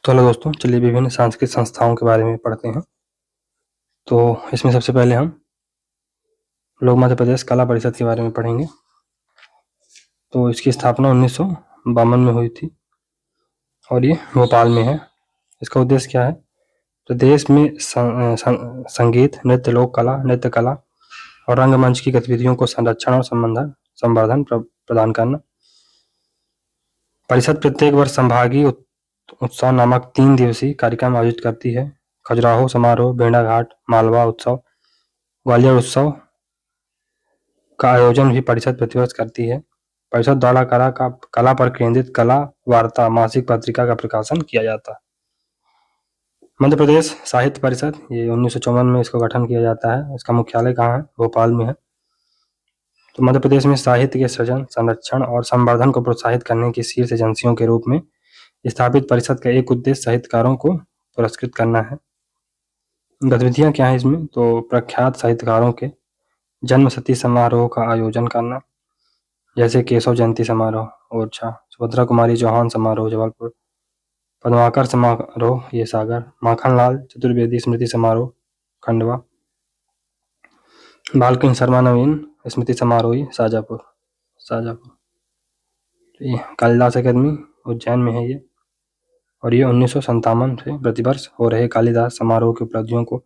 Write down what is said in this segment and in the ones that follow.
तो हेलो दोस्तों, चलिए विभिन्न सांस्कृतिक संस्थाओं के बारे में पढ़ते हैं। तो इसमें सबसे पहले हम लोग मध्य प्रदेश कला परिषद के बारे में पढ़ेंगे। तो इसकी स्थापना 1952 में हुई थी और ये भोपाल में है। इसका उद्देश्य क्या है? प्रदेश में संगीत, नृत्य, लोक कला, नृत्य कला और रंगमंच की गतिविधियों को संरक्षण और संवर्धन प्रदान करना। परिषद प्रत्येक वर्ष संभागीय उत्सव नामक 3 दिवसीय कार्यक्रम आयोजित करती है। खजुराहो समारोह, भेड़ाघाट, मालवा उत्सव, ग्वालियर उत्सव का आयोजन भी परिषद प्रतिवर्ष करती है। परिषद द्वारा कला पर केंद्रित कला वार्ता मासिक पत्रिका का प्रकाशन किया जाता है। मध्य प्रदेश साहित्य परिषद, ये 1954 में इसको गठन किया जाता है। इसका मुख्यालय कहाँ है? भोपाल में है। तो मध्य प्रदेश में साहित्य के सृजन, संरक्षण और संवर्धन को प्रोत्साहित करने की शीर्ष एजेंसियों के रूप में स्थापित परिषद का एक उद्देश्य साहित्यकारों को पुरस्कृत करना है। गतिविधियां क्या है इसमें? तो प्रख्यात साहित्यकारों के जन्म शती समारोह का आयोजन करना, जैसे केशव जयंती समारोह ओरछा, सुभद्रा कुमारी चौहान समारोह जबलपुर, पद्माकर समारोह ये सागर, माखनलाल चतुर्वेदी स्मृति समारोह खंडवा, बालकृष्ण शर्मा नवीन स्मृति समारोह शाजापुर। ये कालिदास अकादमी उज्जैन में है ये, और ये 1957 से प्रतिवर्ष हो रहे कालिदास समारोह की उपलब्धियों को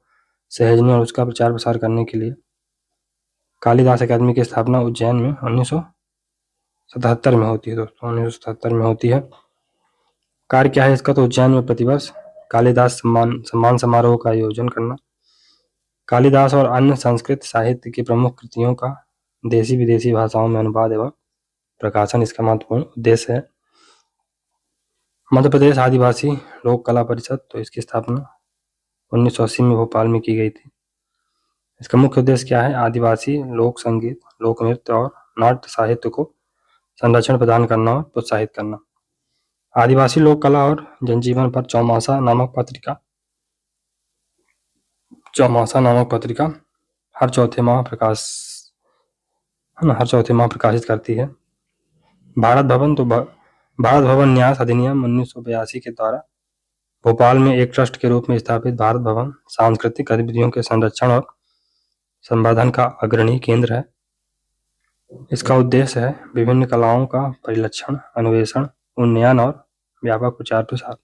सहेजने और उसका प्रचार प्रसार करने के लिए कालिदास अकादमी की स्थापना उज्जैन में 1977 में होती है। दोस्तों 1977 में होती है। कार्य क्या है इसका? तो उज्जैन में प्रतिवर्ष कालिदास सम्मान समारोह का आयोजन करना, कालिदास और अन्य संस्कृत साहित्य की प्रमुख कृतियों का देशी विदेशी भाषाओं में अनुवाद एवं प्रकाशन इसका महत्वपूर्ण उद्देश्य है। मध्य प्रदेश आदिवासी लोक कला परिषद, तो इसकी स्थापना 1980 में भोपाल में की गई थी। इसका मुख्य उद्देश्य क्या है? आदिवासी लोक संगीत, लोक नृत्य और नाट्य साहित्य को संरक्षण प्रदान करना और प्रोत्साहित करना। आदिवासी लोक कला और जनजीवन पर चौमासा नामक पत्रिका हर चौथे माह प्रकाशित करती है। भारत भवन न्यास अधिनियम 1982 के द्वारा भोपाल में एक ट्रस्ट के रूप में स्थापित भारत भवन सांस्कृतिक गतिविधियों के संरक्षण और संवर्धन का अग्रणी केंद्र है। इसका उद्देश्य है विभिन्न कलाओं का परिरक्षण, अन्वेषण, उन्नयन और व्यापक प्रचार प्रसार।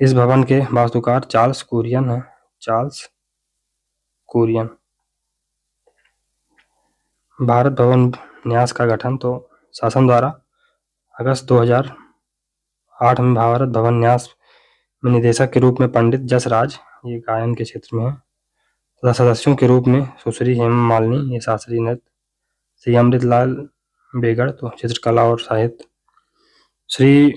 इस भवन के वास्तुकार चार्ल्स कुरियन है। भारत भवन न्यास का गठन तो शासन द्वारा अगस्त 2008 में भारत भवन न्यास में निदेशक के रूप में पंडित जसराज, ये गायन के क्षेत्र में है, तथा सदस्यों के रूप में सुश्री हेमा मालिनी, ये शास्त्रीय नृत्य, श्री अमृतलाल बेगड़, तो चित्रकला और साहित्य, श्री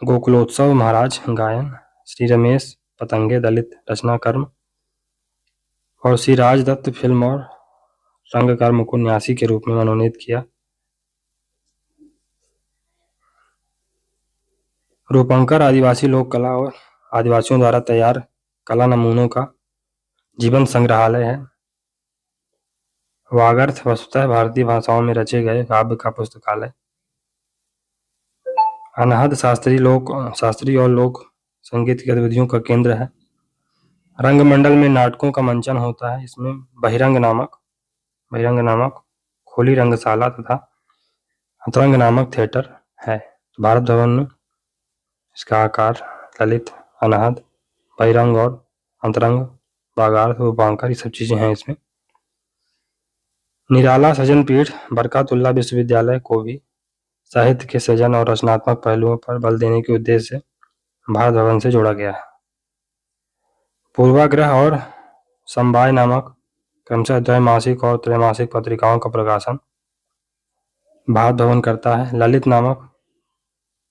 गोकुलोत्सव महाराज गायन, श्री रमेश पतंगे दलित रचना कर्म और श्री राजदत्त फिल्म और रंगकर्म को न्यासी के रूप में मनोनीत किया। रूपंकर आदिवासी लोक कला और आदिवासियों द्वारा तैयार कला नमूनों का जीवन संग्रहालय है। वागर्थ वस्तुतः भारतीय भाषाओं में रचे गए काव्य का पुस्तकालय। अनहद शास्त्रीय और लोक संगीत की गतिविधियों का केंद्र है। रंगमंडल में नाटकों का मंचन होता है। इसमें बहिरंग नामक खोली रंगशाला तथा अंतरंग नामक थिएटर है। भारत भवन में इसका आकार ललित, अनहद, बहिरंग और अंतरंग, वागार्थ, रूपांकर, ये सब चीजें हैं इसमें। निराला सृजन पीठ बरकतुल्लाह विश्वविद्यालय को भी साहित्य के सृजन और रचनात्मक पहलुओं पर बल देने के उद्देश्य से भारत भवन से जोड़ा गया है। पूर्वाग्रह और समवाय नामक क्रमशः द्वैमासिक और त्रैमासिक पत्रिकाओं का प्रकाशन भारत भवन करता है।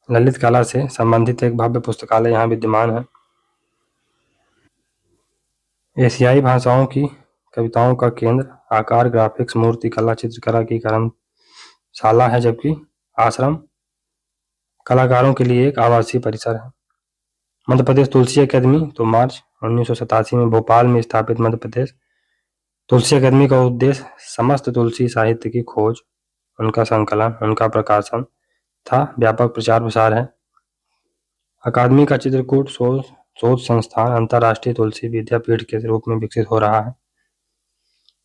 ललित कला से संबंधित एक भव्य पुस्तकालय यहाँ विद्यमान है। एशियाई भाषाओं की कविताओं का केंद्र आकार, ग्राफिक्स, मूर्ति कला, चित्रकला की कर्मशाला है, जबकि आश्रम कलाकारों के लिए एक आवासीय परिसर है। मध्य प्रदेश तुलसी अकादमी, तो मार्च 1987 में भोपाल में स्थापित मध्य प्रदेश तुलसी अकादमी का उद्देश्य समस्त तुलसी साहित्य की खोज, उनका संकलन, उनका प्रकाशन तथा व्यापक प्रचार प्रसार है। अकादमी का चित्रकूट शोध संस्थान अंतर्राष्ट्रीय तुलसी विद्यापीठ के रूप में विकसित हो रहा है।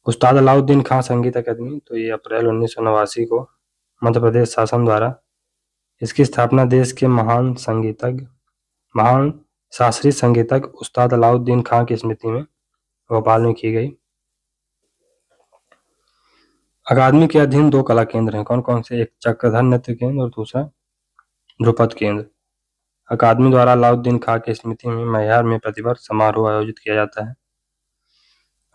उस्ताद अलाउद्दीन खां संगीत अकादमी, तो ये अप्रैल 1989 को मध्य प्रदेश शासन द्वारा, इसकी स्थापना देश के महान शास्त्रीय संगीतज्ञ उस्ताद अलाउद्दीन खां की स्मृति में भोपाल में की गई। अकादमी के अधीन 2 कला केंद्र हैं। कौन कौन से? एक चक्रधर नृत्य केंद्र और दूसरा ध्रुपद केंद्र। अकादमी द्वारा अलाउद्दीन खां की स्मृति में मैहर में प्रतिवर्ष समारोह आयोजित किया जाता है।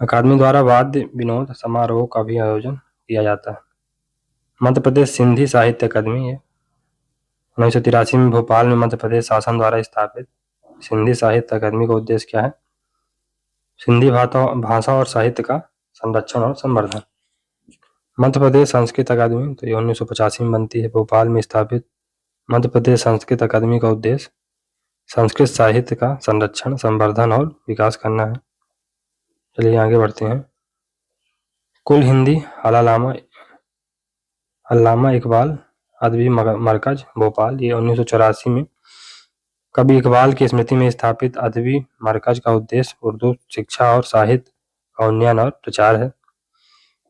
अकादमी द्वारा वाद्य विनोद समारोह का भी आयोजन किया जाता है। मध्य प्रदेश सिंधी साहित्य अकादमी है 1983 में भोपाल में मध्य प्रदेश शासन द्वारा स्थापित सिंधी साहित्य अकादमी का उद्देश्य क्या है? सिंधी भाषा और साहित्य का संरक्षण और संवर्धन। मध्य प्रदेश संस्कृत अकादमी, तो ये 1985 में बनती है। भोपाल में स्थापित मध्य प्रदेश संस्कृत अकादमी का उद्देश्य संस्कृत साहित्य का संरक्षण, संवर्धन और विकास करना है। चलिए आगे बढ़ते हैं। कुल हिंदी अल्लामा इकबाल अदबी मरकज भोपाल, ये 1984 में कवि इकबाल की स्मृति में स्थापित अदबी मरकज का उद्देश्य उर्दू शिक्षा और साहित्य का उन्नयन और प्रचार है।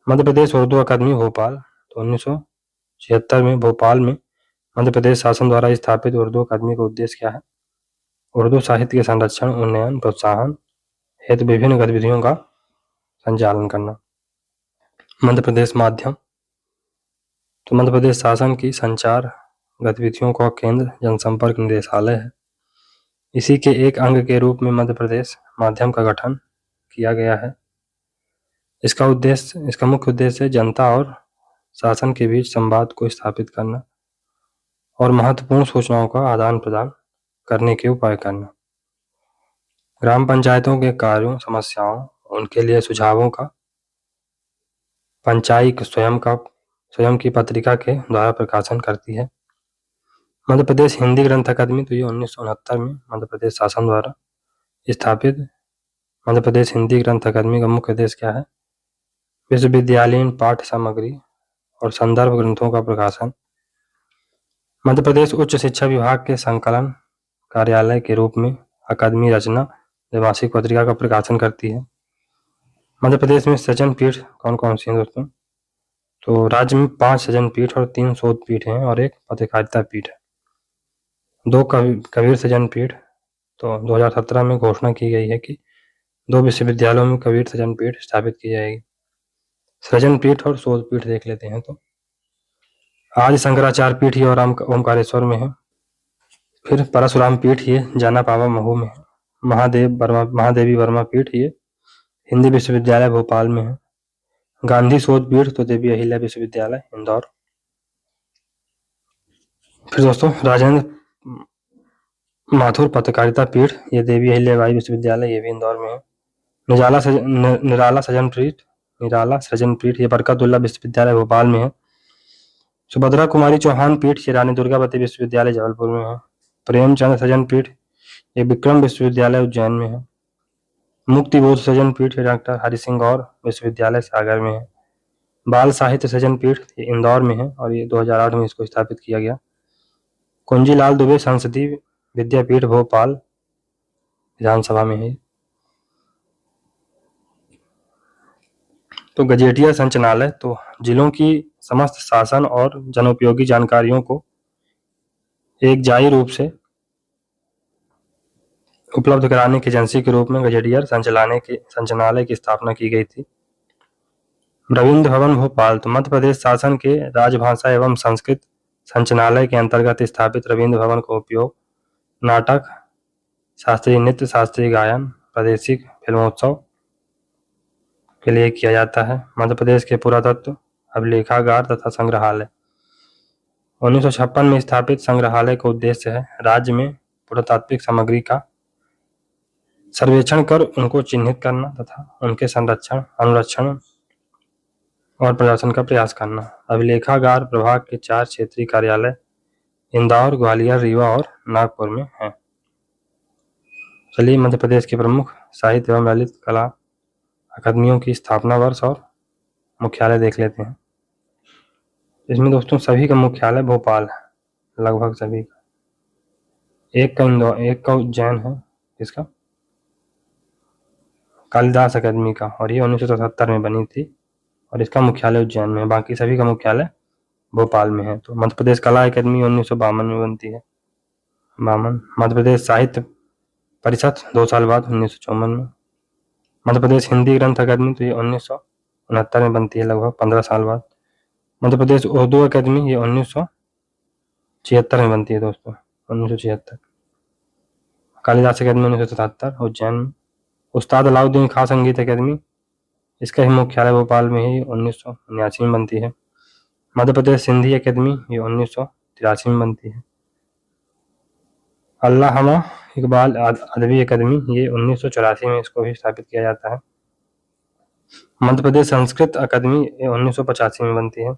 मध्य प्रदेश उर्दू अकादमी भोपाल, तो 1976 में भोपाल में मध्य प्रदेश शासन द्वारा स्थापित उर्दू अकादमी का उद्देश्य क्या है? उर्दू साहित्य के संरक्षण, उन्नयन, प्रोत्साहन हेतु विभिन्न गतिविधियों का संचालन करना। मध्य प्रदेश माध्यम, तो मध्य प्रदेश शासन की संचार गतिविधियों का केंद्र जनसंपर्क निदेशालय है। इसी के एक अंग के रूप में मध्य प्रदेश माध्यम का गठन किया गया है। इसका मुख्य उद्देश्य जनता और शासन के बीच संवाद को स्थापित करना और महत्वपूर्ण सूचनाओं का आदान प्रदान करने के उपाय करना। ग्राम पंचायतों के कार्यों, समस्याओं, उनके लिए सुझावों का पंचायत स्वयं की पत्रिका के द्वारा प्रकाशन करती है। मध्य प्रदेश हिंदी ग्रंथ अकादमी, तो ये 1969 में मध्य प्रदेश शासन द्वारा स्थापित मध्य प्रदेश हिंदी ग्रंथ अकादमी का मुख्य उद्देश्य क्या है? विश्वविद्यालयीन पाठ्य सामग्री और संदर्भ ग्रंथों का प्रकाशन। मध्य प्रदेश उच्च शिक्षा विभाग के संकलन कार्यालय के रूप में अकादमी रचना द्विमासिक पत्रिका का प्रकाशन करती है। मध्य प्रदेश में सृजन पीठ कौन कौन सी हैं दोस्तों? तो राज्य में 5 सृजन पीठ और 3 शोध पीठ हैं और एक पत्रकारिता पीठ है। 2 कबीर सृजन पीठ, तो 2017 में घोषणा की गई है कि 2 विश्वविद्यालयों में कबीर सृजन पीठ स्थापित की जाएगी। सृजन पीठ और शोध पीठ देख लेते हैं। तो आज शंकराचार्य पीठ ये और ओमकारेश्वर में है। फिर परशुराम पीठ ये जाना पावा महू में है। महादेवी वर्मा पीठ ये हिंदी विश्वविद्यालय भोपाल में है। गांधी शोध पीठ तो देवी अहिल्या विश्वविद्यालय इंदौर। फिर दोस्तों राजेंद्र माथुर पत्रकारिता पीठ ये देवी अहिल्याबाई विश्वविद्यालय, ये भी इंदौर में है। निराला सृजन पीठ ये बरकतुल्ला विश्वविद्यालय भोपाल में है। सुभद्रा कुमारी चौहान पीठ ये रानी दुर्गावती विश्वविद्यालय जबलपुर में है। प्रेमचंद सृजन पीठ ये विक्रम विश्वविद्यालय उज्जैन में है। मुक्तिबोध सृजन पीठ ये डॉक्टर हरि सिंह गौर विश्वविद्यालय सागर में है। बाल साहित्य सृजन पीठ ये इंदौर में है और ये 2008 में इसको स्थापित किया गया। कुंजीलाल दुबे संसदीय विद्यापीठ भोपाल विधानसभा में है। तो गजेटियर संचालनालय, तो जिलों की समस्त शासन और जनोपयोगी जानकारियों को एक जारी रूप से उपलब्ध कराने की एजेंसी के रूप में गजेटियर संचालनालय की स्थापना की गई थी। रविंद्र भवन भोपाल, तो मध्य प्रदेश शासन के राजभाषा एवं संस्कृत संचालनालय के अंतर्गत स्थापित रविंद्र भवन का उपयोग नाटक, शास्त्रीय नृत्य, शास्त्रीय गायन, प्रादेशिक फिल्मोत्सव के लिए किया जाता है। मध्य प्रदेश के पुरातत्व अभिलेखागार तथा संग्रहालय 1956 में स्थापित संग्रहालय का उद्देश्य है राज्य में पुरातात्विक सामग्री का सर्वेक्षण कर उनको चिन्हित करना तथा उनके संरक्षण, अनुरक्षण और प्रदर्शन का प्रयास करना। अभिलेखागार प्रभाग के 4 क्षेत्रीय कार्यालय इंदौर, ग्वालियर, रीवा और नागपुर में हैं। चलिए मध्य प्रदेश के प्रमुख साहित्य एवं ललित कला अकादमियों की स्थापना वर्ष और मुख्यालय देख लेते हैं। इसमें दोस्तों सभी का मुख्यालय भोपाल है, लगभग सभी का। एक का इंदौर, एक का उज्जैन है, इसका कालिदास अकेदमी का, और ये 1977 में बनी थी और इसका मुख्यालय उज्जैन में है। बाकी सभी का मुख्यालय भोपाल में है। तो मध्य प्रदेश कला अकेदमी 1952 में बनती है, 52। मध्य प्रदेश साहित्य परिषद 2 साल बाद 1954 में। मध्य प्रदेश हिंदी ग्रंथ अकादमी तो ये 1969 में बनती है, लगभग 15 साल बाद। मध्य प्रदेश उर्दू अकादमी ये 1976 में बनती है दोस्तों, 1976। कालिदास अकादमी 1977 उज्जैन में। उस्ताद अलाउद्दीन खां संगीत अकादमी, इसका ही मुख्यालय भोपाल में ही 1979 में बनती है। मध्य प्रदेश सिंधी अकादमी ये 1983 में बनती है। अल्लामा इकबाल अदबी अकादमी ये 1984 में इसको भी स्थापित किया जाता है। मध्य प्रदेश संस्कृत अकादमी ये 1985 में बनती है।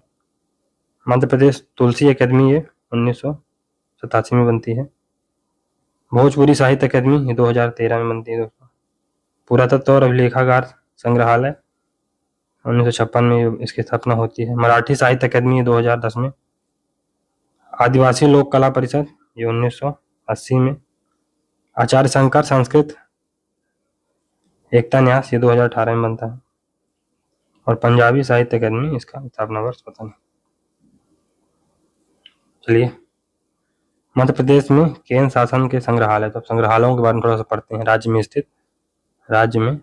मध्य प्रदेश तुलसी अकादमी ये 1987 में बनती है। भोजपुरी साहित्य अकादमी ये 2013 में बनती है दोस्तों। पुरातत्व और अभिलेखागार संग्रहालय 1956 में इसकी स्थापना होती है। मराठी साहित्य अकादमी 2010 में। आदिवासी लोक कला परिषद ये 1980 में। आचार्य शंकर संस्कृत एकता न्यास ये 2018 में बनता है। और पंजाबी साहित्य अकादमी, इसका स्थापना वर्ष पता नहीं। चलिए, मध्य प्रदेश में केंद्र शासन के संग्रहालय, तो संग्रहालयों के बारे में थोड़ा सा पढ़ते हैं। राज्य में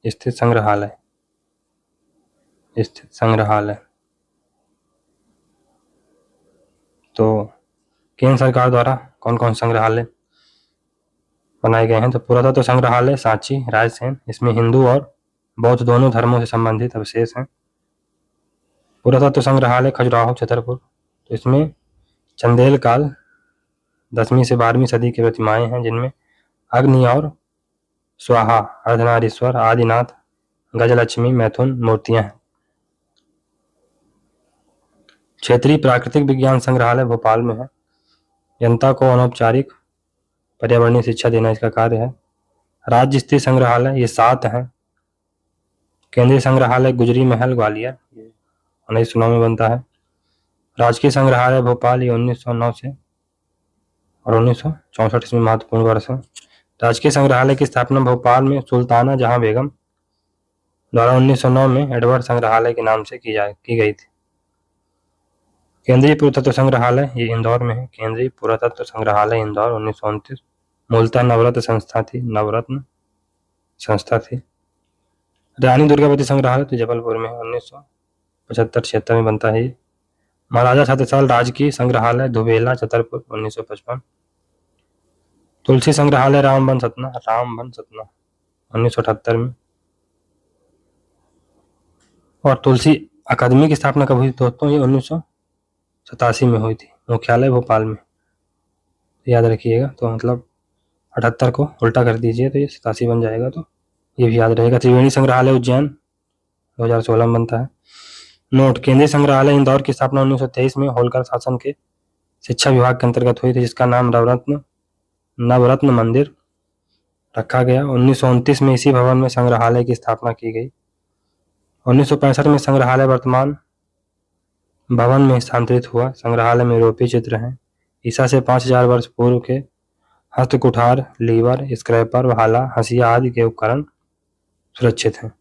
स्थित संग्रहालय। तो केंद्र सरकार द्वारा कौन कौन संग्रहालय बनाए गए हैं? तो पुरातत्व संग्रहालय सांची रायसेन, इसमें हिंदू और बौद्ध दोनों धर्मों से संबंधित अवशेष हैं। पुरातत्व संग्रहालय खजुराहो छतरपुर, तो इसमें चंदेल काल 10वीं से 12वीं सदी की प्रतिमाएं हैं, जिनमें अग्नि और स्वाहा, अर्धनारीश्वर, आदिनाथ, गजलक्ष्मी, मैथुन मूर्तियां हैं। क्षेत्रीय प्राकृतिक विज्ञान संग्रहालय भोपाल में है। जनता को अनौपचारिक पर्यावरणीय शिक्षा देना इसका कार्य है। राज्य स्तरीय संग्रहालय ये 7 हैं। केंद्रीय संग्रहालय गुजरी महल ग्वालियर 1909 में बनता है। राजकीय संग्रहालय भोपाल ये 1909 से और 1964 इसमें महत्वपूर्ण वर्ष है। राजकीय संग्रहालय की स्थापना भोपाल में सुल्ताना जहां बेगम द्वारा 1909 में एडवर्ड संग्रहालय के नाम से की गई थी। केंद्रीय पुरातत्व संग्रहालय ये इंदौर में है। केंद्रीय पुरातत्व संग्रहालय इंदौर 1929 मूलतः नवरत्न संस्था थी। रानी दुर्गावती संग्रहालय तो जबलपुर में 1975-76 में बनता है। महाराजा छत्रसाल राजकीय संग्रहालय धुबेला छतरपुर 1955। तुलसी संग्रहालय रामबन सतना 1978 में। और तुलसी अकादमी की स्थापना कब हुई दोस्तों? ये 1987 में हुई थी। मुख्यालय भोपाल में, याद रखिएगा। तो मतलब 78 को उल्टा कर दीजिए तो ये 87 बन जाएगा, तो ये भी याद रहेगा। त्रिवेणी संग्रहालय उज्जैन 2016 में बनता है। नोट: केंद्रीय संग्रहालय इंदौर की स्थापना 1923 में होलकर शासन के शिक्षा विभाग के अंतर्गत हुई थी, जिसका नाम नवरत्न मंदिर रखा गया। 1929 में इसी भवन में संग्रहालय की स्थापना की गई। 1965 में संग्रहालय वर्तमान भवन में स्थानांतरित हुआ। संग्रहालय में यूरोपीय चित्र हैं। ईसा से 5000 वर्ष पूर्व के हस्तकुठार, लीवर, स्क्रैपर, भाला, हंसिया आदि के उपकरण सुरक्षित हैं।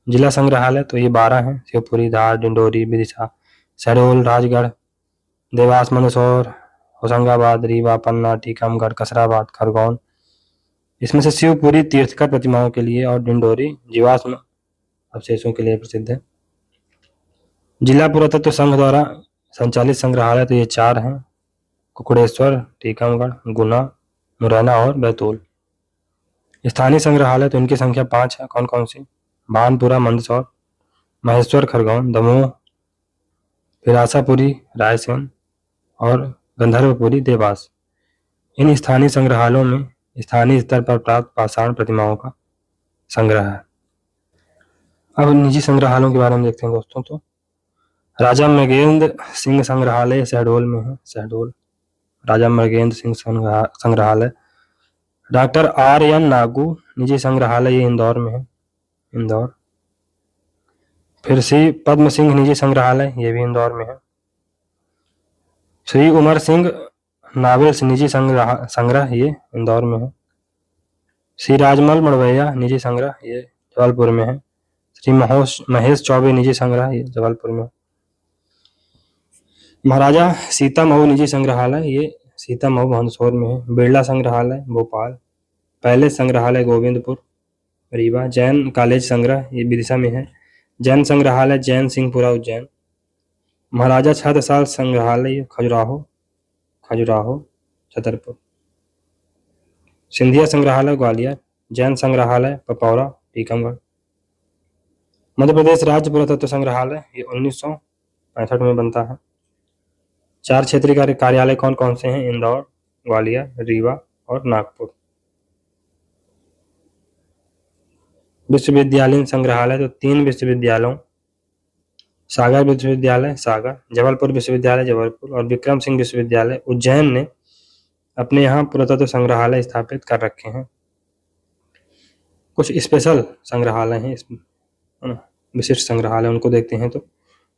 जिला संग्रहालय तो ये 12 हैं। शिवपुरी, धार, डिंडोरी, विदिशा, शहडोल, राजगढ़, देवास, मंदसौर, होशंगाबाद, रीवा, पन्ना, टीकमगढ़, कसराबाद, खरगोन। इसमें से शिवपुरी तीर्थकर प्रतिमाओं के लिए और डिंडोरी जीवाश्म अवशेषों के लिए प्रसिद्ध है। जिला पुरातत्व संघ द्वारा संचालित संग्रहालय तो ये 4 हैं: कुकुड़ेश्वर, टीकमगढ़, गुना, मुरैना और बैतूल। स्थानीय संग्रहालय तो इनकी संख्या 5 है। कौन कौन सी? भानपुरा मंदसौर, महेश्वर खरगोन, दमोह, फिरासापुरी रायसेन और गंधर्वपुरी देवास। इन स्थानीय संग्रहालयों में स्थानीय स्तर पर प्राप्त पाषाण प्रतिमाओं का संग्रह है। अब निजी संग्रहालयों के बारे में देखते हैं दोस्तों। तो राजा मृगेंद्र सिंह संग्रहालय शहडोल में है। शहडोल राजा मृगेंद्र सिंह संग्रहालय। Doctor R.N. नागू निजी संग्रहालय ये इंदौर में है। इंदौर। फिर श्री पद्म सिंह निजी संग्रहालय ये भी इंदौर में है। श्री उमर सिंह नावेल्स निजी संग्रह ये इंदौर में है। श्री राजमल मड़वैया निजी संग्रह ये जबलपुर में है। श्री महेश चौबे निजी संग्रह ये जबलपुर में है। महाराजा सीता मऊ निजी संग्रहालय ये सीता मऊ मंदसौर में है। बिरला संग्रहालय भोपाल। पैलेस संग्रहालय गोविंदपुर रीवा। जैन कॉलेज संग्रह ये विदिशा में है। जैन संग्रहालय जैन सिंहपुरा उज्जैन। महाराजा छत्रसाल संग्रहालय खजुराहो छतरपुर। सिंधिया संग्रहालय ग्वालियर। जैन संग्रहालय पपौरा टीकमगढ़। मध्य प्रदेश राज्य पुरातत्व संग्रहालय ये 1965 में बनता है। 4 क्षेत्रीय कार्यालय कौन कौन से हैं? इंदौर, ग्वालियर, रीवा और नागपुर। विश्वविद्यालय संग्रहालय तो 3 विश्वविद्यालयों, सागर विश्वविद्यालय सागर, जबलपुर विश्वविद्यालय जबलपुर और विक्रम सिंह विश्वविद्यालय उज्जैन ने अपने यहाँ पुरातत्व संग्रहालय स्थापित कर रखे हैं। कुछ स्पेशल संग्रहालय हैं, विशिष्ट संग्रहालय, उनको देखते हैं तो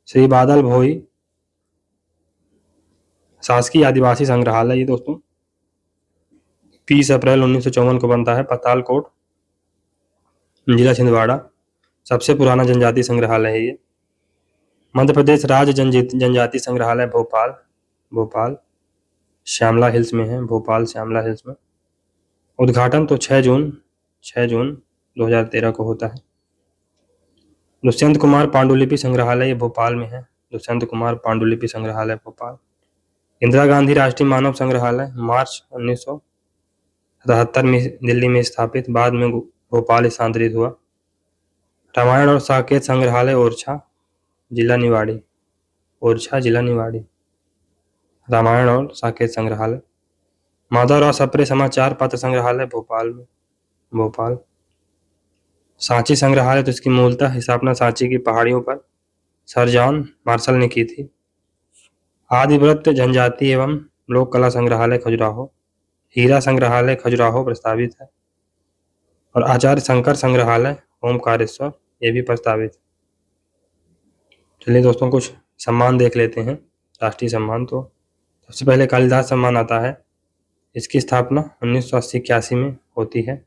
श्री बादल भोई शासकीय आदिवासी संग्रहालय ये दोस्तों 30 अप्रैल 1954 को बनता है। पतालकोट जिला छिंदवाड़ा सबसे पुराना जनजाति संग्रहालय है ये। मध्य प्रदेश राज्य जनजाति संग्रहालय भोपाल श्यामला हिल्स में है। भोपाल श्यामला हिल्स में। उद्घाटन तो 6 जून 2013 को होता है। दुष्यंत कुमार पांडुलिपि संग्रहालय ये भोपाल में है। दुष्यंत कुमार पांडुलिपि संग्रहालय भोपाल। इंदिरा गांधी राष्ट्रीय मानव संग्रहालय मार्च 1977 में दिल्ली में स्थापित, बाद में भोपाल स्थानांतरित हुआ। रामायण और साकेत संग्रहालय ओरछा जिला निवाड़ी। रामायण और साकेत संग्रहालय। माधवराव सप्रे समाचार पत्र संग्रहालय भोपाल। सांची संग्रहालय तो इसकी मूलतः स्थापना सांची की पहाड़ियों पर सर जॉन मार्शल ने की थी। आदिव्रत जनजाति एवं लोक कला संग्रहालय खजुराहो। हीरा संग्रहालय खजुराहो प्रस्तावित है। और आचार्य शंकर संग्रहालय ओमकारेश्वर ये भी प्रस्तावित। चलिए दोस्तों कुछ सम्मान देख लेते हैं, राष्ट्रीय सम्मान। तो सबसे पहले कालिदास सम्मान आता है। इसकी स्थापना 1980-81 में होती है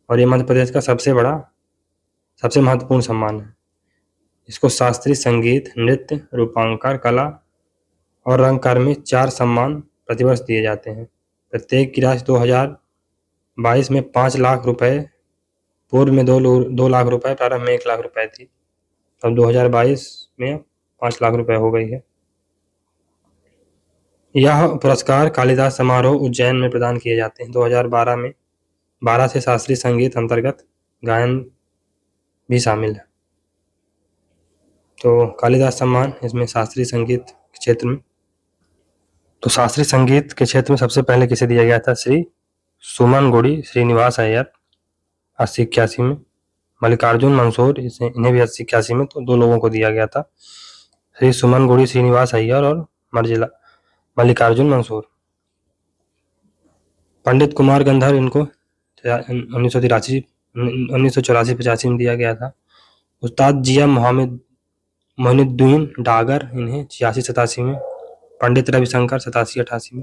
और ये मध्य प्रदेश का सबसे महत्वपूर्ण सम्मान है। इसको शास्त्रीय संगीत, नृत्य, रूपांकर कला और रंगकार में 4 सम्मान प्रतिवर्ष दिए जाते हैं। प्रत्येक की राशि 2022 में 5 लाख रुपए, पूर्व में 2 लाख रुपए, प्रारंभ में 1 लाख रुपए थी, अब 2022 में 5 लाख रुपए हो गई है। यह पुरस्कार कालिदास समारोह उज्जैन में प्रदान किए जाते हैं। 2012 में 12 से शास्त्रीय संगीत अंतर्गत गायन भी शामिल है। तो कालिदास सम्मान इसमें शास्त्रीय संगीत के क्षेत्र में, तो शास्त्रीय संगीत के क्षेत्र में सबसे पहले किसे दिया गया था? श्री सुमन गुड़ी श्रीनिवास अय्यर 80-81 में। मल्लिकार्जुन मंसूर इन्हें भी 80-81 में, तो 2 लोगों को दिया गया था, श्री सुमन गुड़ी श्रीनिवास अय्यर और मल्लिकार्जुन मंसूर। पंडित कुमार गंधर्व इनको 1984-85 में दिया गया था। उस्ताद जिया मोहिनुद्दीन डागर इन्हें 86-87 में। पंडित रविशंकर 87-88 में।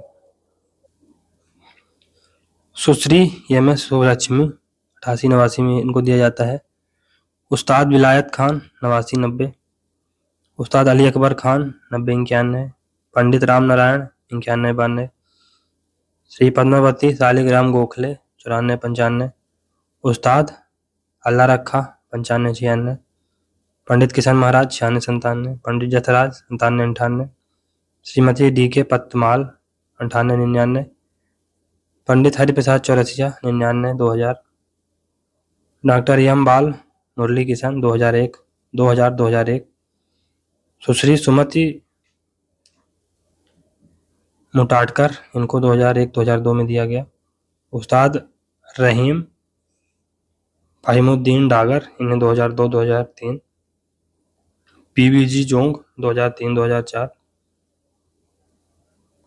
सुश्री एम.एस. सुब्बलक्ष्मी 88-89 में इनको दिया जाता है। उस्ताद विलायत खान 89-90। उस्ताद अली अकबर खान 90-91। पंडित राम नारायण 91-92। श्री पद्मावती शालिग्राम गोखले 94-95। उस्ताद अल्लाह रखा 95-96। पंडित किशन महाराज 96-97। पंडित जथराज 97-98। Shrimati DK. पत्तमाल 98-99। Pandit Hariprasad Chaurasia 99-2000। Doctor M बाल मुरली किशन 2001। सुश्री सुमति मुटाटकर इनको 2001-2002 में दिया गया। उस्ताद रहीम फाहिमुद्दीन डागर इन्हें 2002-2003। पीवीजी जोंग 2003-2004।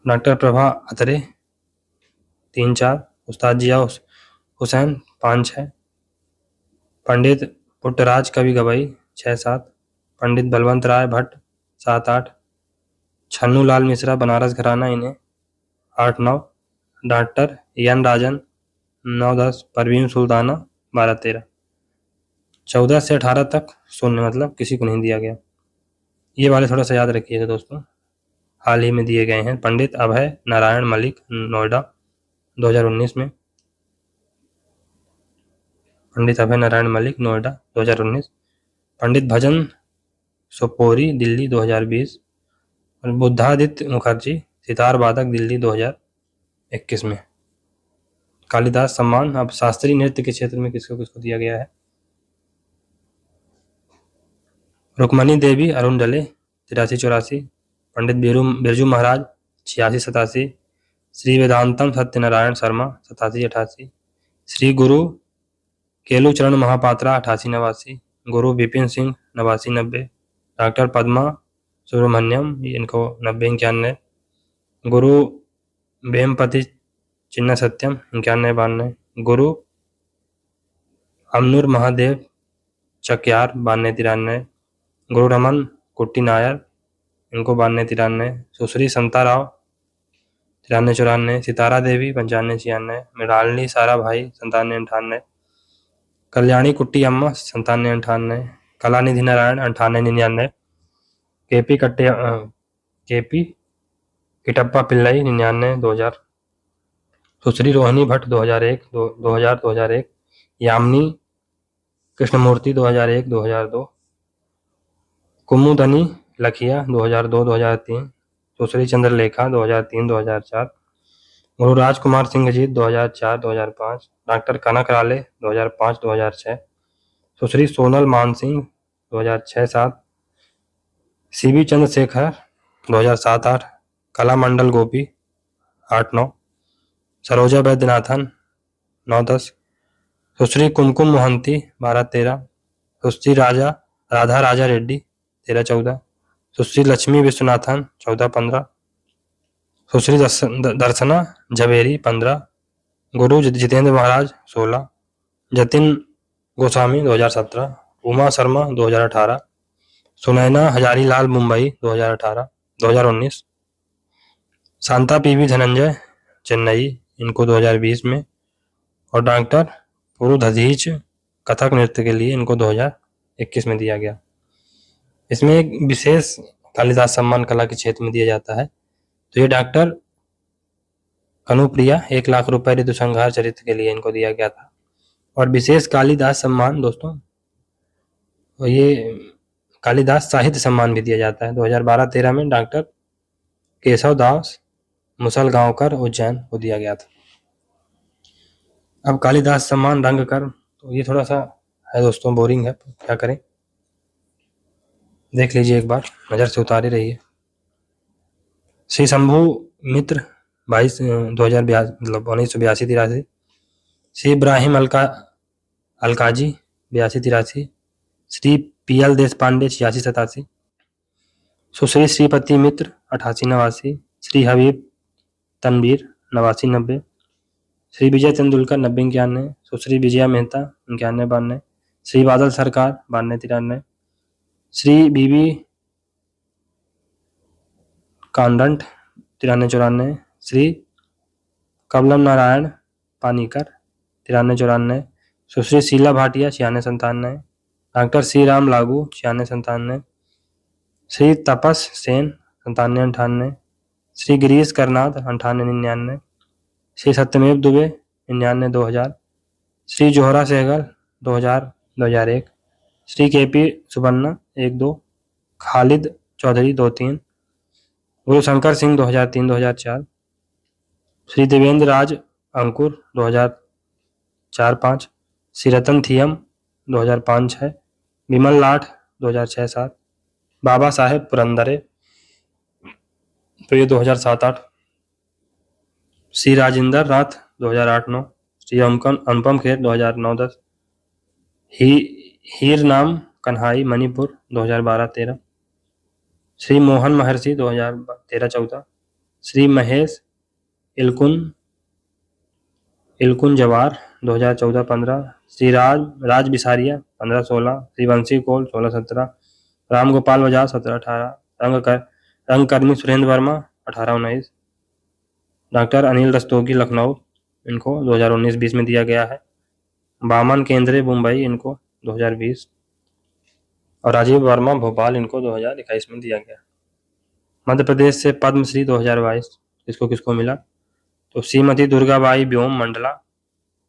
डॉक्टर प्रभा अतरे 3-4। उस्ताद जिया हुसैन 5-6। पंडित पुट्टराज कवि गवई 6-7। पंडित बलवंत राय भट्ट 7-8। छन्नू लाल मिश्रा बनारस घराना इन्हें 8-9, डॉक्टर एन राजन 9-10, परवीन सुल्ताना 12-13। 14 से 18 तक शून्य, मतलब किसी को नहीं दिया गया। ये वाले थोड़ा सा याद रखिएगा दोस्तों, हाल ही में दिए गए हैं। पंडित अभय नारायण मलिक नोएडा 2019 में, पंडित अभय नारायण मलिक नोएडा 2019। पंडित भजन सोपोरी दिल्ली 2020 और बुद्धादित्य मुखर्जी सितार वादक दिल्ली 2021 में। कालिदास सम्मान अब शास्त्रीय नृत्य के क्षेत्र में किसको किसको दिया गया है? रुक्मणी देवी अरुण 83-84, पंडित बिरजू महाराज 86-87, श्री वेदांतम सत्यनारायण शर्मा 87-88, श्री गुरु केलुचरण महापात्रा 88-89, गुरु विपिन सिंह 89-90, डॉक्टर पद्मा सुब्रमण्यम इनको 90-91, गुरु वेमपति चिन्ना सत्यम 91-92, गुरु अमनूर महादेव चक्यार 92-93, गुरु रमन कुट्टी नायर इनको 92-93, सुश्री संताराव 93-94, सितारा देवी 95-96, मृणालिनी सारा भाई 97-98, कल्याणी कुट्टी अम्मा 97-98, कलानिधि नारायण 98-99, केपी किटप्पा पिल्लई 99-2000, सुश्री रोहिणी भट्ट 2001, यामिनी कृष्णमूर्ति 2001-2002, कुमुदनी लखिया 2002-2003, सुश्री चंद्रलेखा 2003-2004, गुरु राजकुमार सिंह जीत 2004-2005, डॉक्टर कनक राले 2005-2006, सुश्री सोनल मान सिंह 2006-07, सीबी चंद्रशेखर 2007-08, कला मंडल गोपी 8-9, सरोजा वैद्यनाथन 9-10, सुश्री कुमकुम मोहंती 12-13, सुश्री राधा राजा रेड्डी 13-14, सुश्री लक्ष्मी विश्वनाथन 14-15, सुश्री दर्शना झवेरी 15, गुरु जितेंद्र महाराज 16, जतिन गोस्वामी 2017, उमा शर्मा 2018, सुनैना हजारीलाल मुंबई 2019, शांता पीवी धनंजय चेन्नई इनको 2020 में, और डॉक्टर पुरुधधीच कथक नृत्य के लिए इनको 2021 में दिया गया। इसमें एक विशेष कालिदास सम्मान कला के क्षेत्र में दिया जाता है। तो ये डॉक्टर कनुप्रिया 1 लाख रुपए ऋतुसंहार चरित्र के लिए इनको दिया गया था। और विशेष कालिदास सम्मान दोस्तों, ये कालिदास साहित्य सम्मान भी दिया जाता है। 2012-13 में डॉक्टर केशव दास मुसलगांवकर उज्जैन को दिया गया था। अब कालिदास सम्मान रंग कर, तो ये थोड़ा सा है दोस्तों, बोरिंग है, क्या करें, देख लीजिए एक बार, नज़र से उतारे रहिए। श्री शंभु मित्र 1982-83, श्री इब्राहिम अलकाजी 82-83, श्री पीएल देश पांडे 86-87, सुश्री श्रीपति मित्र 88-89, श्री हबीब तनवीर 89-90, श्री विजय तेंदुलकर 90-91, सुश्री विजया मेहता 91-92, श्री बादल सरकार 92-93, श्री बीबी कांडंट 93-94, श्री कबलम नारायण पानीकर 93-94, सुश्री शीला भाटिया 96-97, डॉक्टर श्री राम लागू 96-97, श्री तपस सेन 97-98, श्री गिरीश करनाथ 98-99, श्री सत्यमेव दुबे 99-2000, श्री जोहरा सहगल 2000-2001, श्री केपी सुबन्ना 1-2, खालिद चौधरी 2-3, गुरु शंकर सिंह 2003-2004, श्री देवेंद्र राज अंकुर 2004-05, श्री रतन थियम 2005-06, विमल लाठ 2006-07, बाबा साहेब पुरंदरे तो ये 2007-08, श्री राजेंद्र नाथ 2008-09, श्री अनुपम खेर 2009-10, हीर नाम कन्हाई मणिपुर 2012-13, श्री मोहन महर्षि 2013-14, श्री महेश इलकुन जवार 2014-15, श्री राज बिसारिया 15-16, श्री वंशी कोल 16-17, राम गोपाल बजाज 17-18, रंगकर्मी सुरेंद्र वर्मा 18-19, डॉक्टर अनिल रस्तोगी लखनऊ, इनको 2019-20 में दिया गया है। बामन केंद्रे मुंबई, इनको 2020, और राजीव वर्मा भोपाल, इनको 2021 में दिया गया। मध्य प्रदेश से पद्मश्री 2022 किसको किसको मिला? तो श्रीमती दुर्गाबाई व्योम मंडला,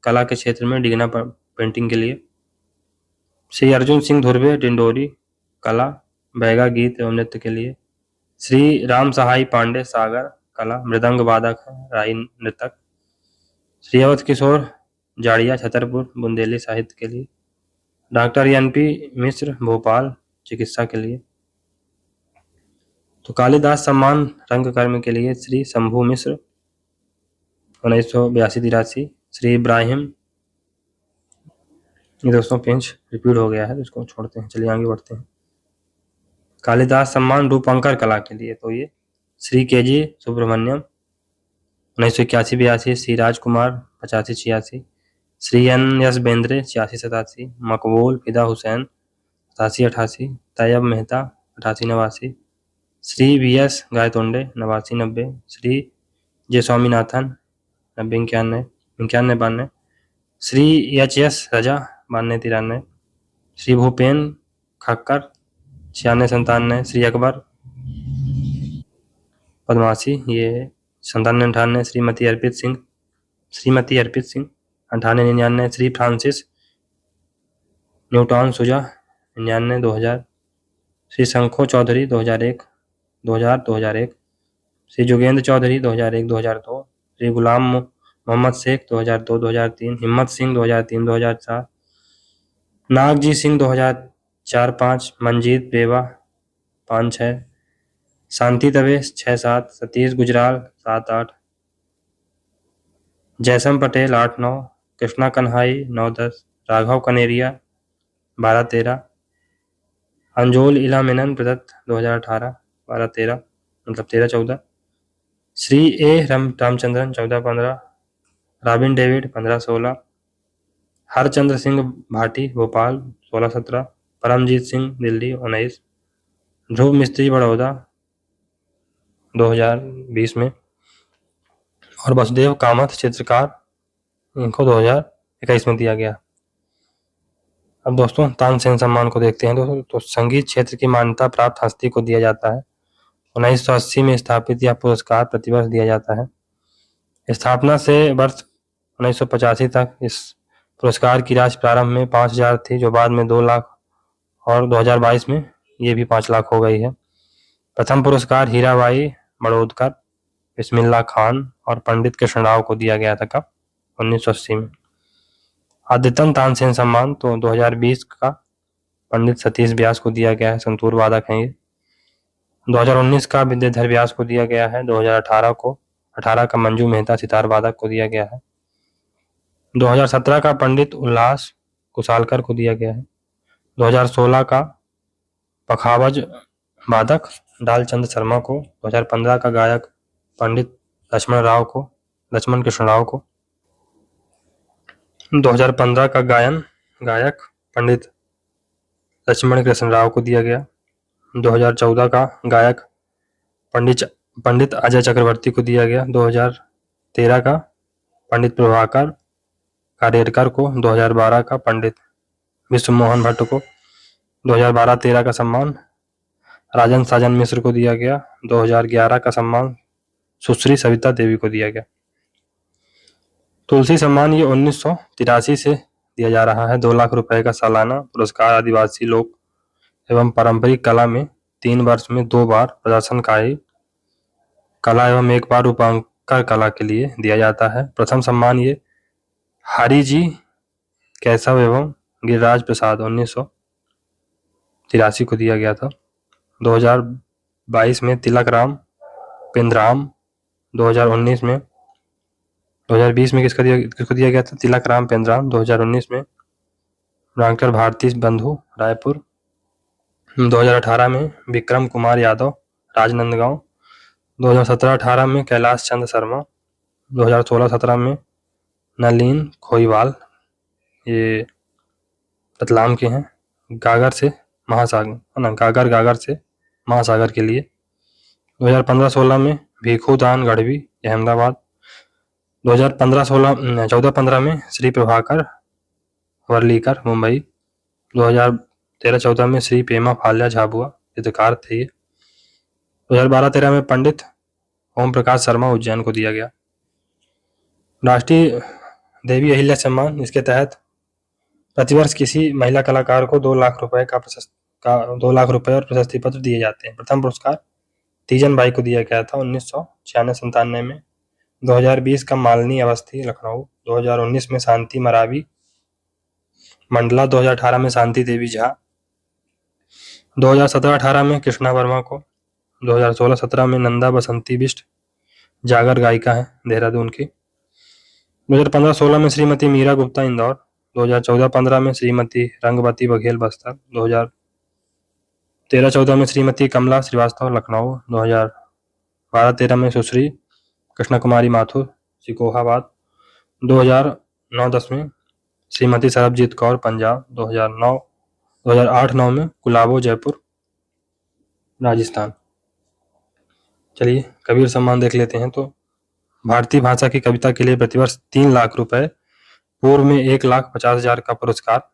कला के क्षेत्र में डिगना पेंटिंग के लिए। श्री अर्जुन सिंह धुर्वे डिंडोरी, कला, बैगा गीत एवं नृत्य के लिए। श्री राम सहाय पांडे सागर, कला, मृदंग वादक है, राई नृतक। श्री अवध किशोर जाड़िया छतरपुर, बुंदेली साहित्य के लिए। Doctor NP. मिश्र भोपाल, चिकित्सा के लिए। तो कालिदास सम्मान रंगकर्म के लिए श्री शंभू मिश्र 1982-83। श्री इब्राहिम, ये दोस्तों पेज रिपीट हो गया है तो इसको छोड़ते हैं, चलिए आगे बढ़ते हैं। कालिदास सम्मान रूपंकर कला के लिए तो ये श्री के.जी. सुब्रमण्यम 1981-82। श्री राजकुमार 85-86। श्री एन.एस. बेंद्रे 86-87। मकबूल फिदा हुसैन 87-88। तैयब मेहता 88-89। श्री वी.एस. गायतोंडे 89-90। श्री जे. स्वामीनाथन 91-92। श्री एच.एस. रजा 92-93। श्री भूपेन खक्कर 96-97। श्री अकबर पद्मासी ये 97-98। श्रीमती अर्पित सिंह 98-99। श्री फ्रांसिस न्यूटन सुजा 99-2000। श्री शंखो चौधरी 2001। श्री जोगेंद्र चौधरी 2001-2002। श्री गुलाम मोहम्मद शेख 2002-2003। हिम्मत सिंह 2003-2004। नागजी सिंह 2004-05। मंजीत बेवा 5-6। शांति दवे 6-7। सतीश गुजराल 7-8। जयसम पटेल 8-9। कृष्णा कन्हाई 9-10। राघव कनेरिया 12-13। अंजोल इला मेनन प्रदत्त 2018 12-13, मतलब 13-14। श्री ए रामचंद्रन 14-15। Robin David 15-16। हरचंद्र सिंह भाटी भोपाल 16-17। परमजीत सिंह दिल्ली 19। ध्रुव मिस्त्री बड़ौदा 2020 में। और वसुदेव कामत चित्रकार, इनको 2021 में दिया गया। अब दोस्तों तानसेन सम्मान को देखते हैं दोस्तों। तो संगीत क्षेत्र की मान्यता प्राप्त हस्ती को दिया जाता है। 1980 में स्थापित यह पुरस्कार प्रतिवर्ष दिया जाता है। स्थापना से वर्ष 1985 तक इस पुरस्कार की राशि प्रारंभ में 5,000 थी, जो बाद में 2 लाख और 2022 में ये भी 5 लाख हो गई है। प्रथम पुरस्कार हीराबाई बड़ौदकर, बिस्मिल्लाह खान और पंडित कृष्णराव को दिया गया था कब? 1980 में। आद्यतन तानसेन सम्मान तो 2020 का पंडित सतीश व्यास को दिया गया है, संतूर वादक हैं ये। 2019 का विद्याधर व्यास को दिया गया है। 2018 का मंजू मेहता सितार वादक को दिया गया है। 2017 का पंडित उल्लास कुशालकर को दिया गया है। 2016 का पखावज वादक डालचंद शर्मा को। 2015 का गायक पंडित लक्ष्मण कृष्ण राव को। 2015 का गायक पंडित लक्ष्मण कृष्ण राव को दिया गया। 2014 का गायक पंडित अजय चक्रवर्ती को दिया गया। 2013 का पंडित प्रभाकर कारेरकर को। 2012 का पंडित विश्व मोहन भट्ट को। 2012-13 का सम्मान राजन साजन मिश्र को दिया गया। 2011 का सम्मान सुश्री सविता देवी को दिया गया। तुलसी सम्मान ये 1983 से दिया जा रहा है। 2 लाख रुपए का सालाना पुरस्कार आदिवासी लोक एवं पारंपरिक कला में 3 वर्ष में 2 बार प्रदर्शनकारी कला एवं 1 बार रूपांकर कला के लिए दिया जाता है। प्रथम सम्मान ये हरि जी केशव एवं गिरिराज प्रसाद 1983 को दिया गया था। 2022 में तिलक राम पेंद्राम। 2020 में किसको दिया गया था? तिलक राम पेंद्राम। 2019 में डॉक्टर भारती बंधु रायपुर। 2018 में विक्रम कुमार यादव राजनांदगांव। 2017-18 में कैलाश चंद्र शर्मा। 2016-17 में नलिन खोईवाल, ये रतलाम के हैं, गागर से महासागर के लिए। 2015-16 में भीखू दान गढ़वी अहमदाबाद। 2014 में श्री प्रभाकर वर्लीकर मुंबई। 2013-14 में श्री पेमा फाल्या झाबुआ चित्रकार थे ये। 2012-13 में पंडित ओम प्रकाश शर्मा उज्जैन को दिया गया। राष्ट्रीय देवी अहिल्या सम्मान, इसके तहत प्रतिवर्ष किसी महिला कलाकार को 2 लाख रुपए और प्रशस्ति पत्र दिए जाते हैं। प्रथम पुरस्कार तीजन बाई को दिया गया था 1996-97 में। 2020 का मालिनी अवस्थी लखनऊ। 2019 में शांति मरावी मंडला। 2018 में शांति देवी झा। 2017-18 में कृष्णा वर्मा को। 2016-17 में नंदा बसंती बिष्ट जागर गायिका है देहरादून की। 2015-16 में श्रीमती मीरा गुप्ता इंदौर। 2014-15 में श्रीमती रंगवती बघेल बस्तर। 2013-14 में श्रीमती कमला श्रीवास्तव लखनऊ। 2012-13 में सुश्री कृष्ण कुमारी माथुर सिकोहाबाद। 2009-10 में श्रीमती सरबजीत कौर पंजाब। 2008-9 में गुलाबो जयपुर राजस्थान। चलिए कबीर सम्मान देख लेते हैं। तो भारतीय भाषा की कविता के लिए प्रतिवर्ष 3 लाख रुपए, पूर्व में 1,50,000 का पुरस्कार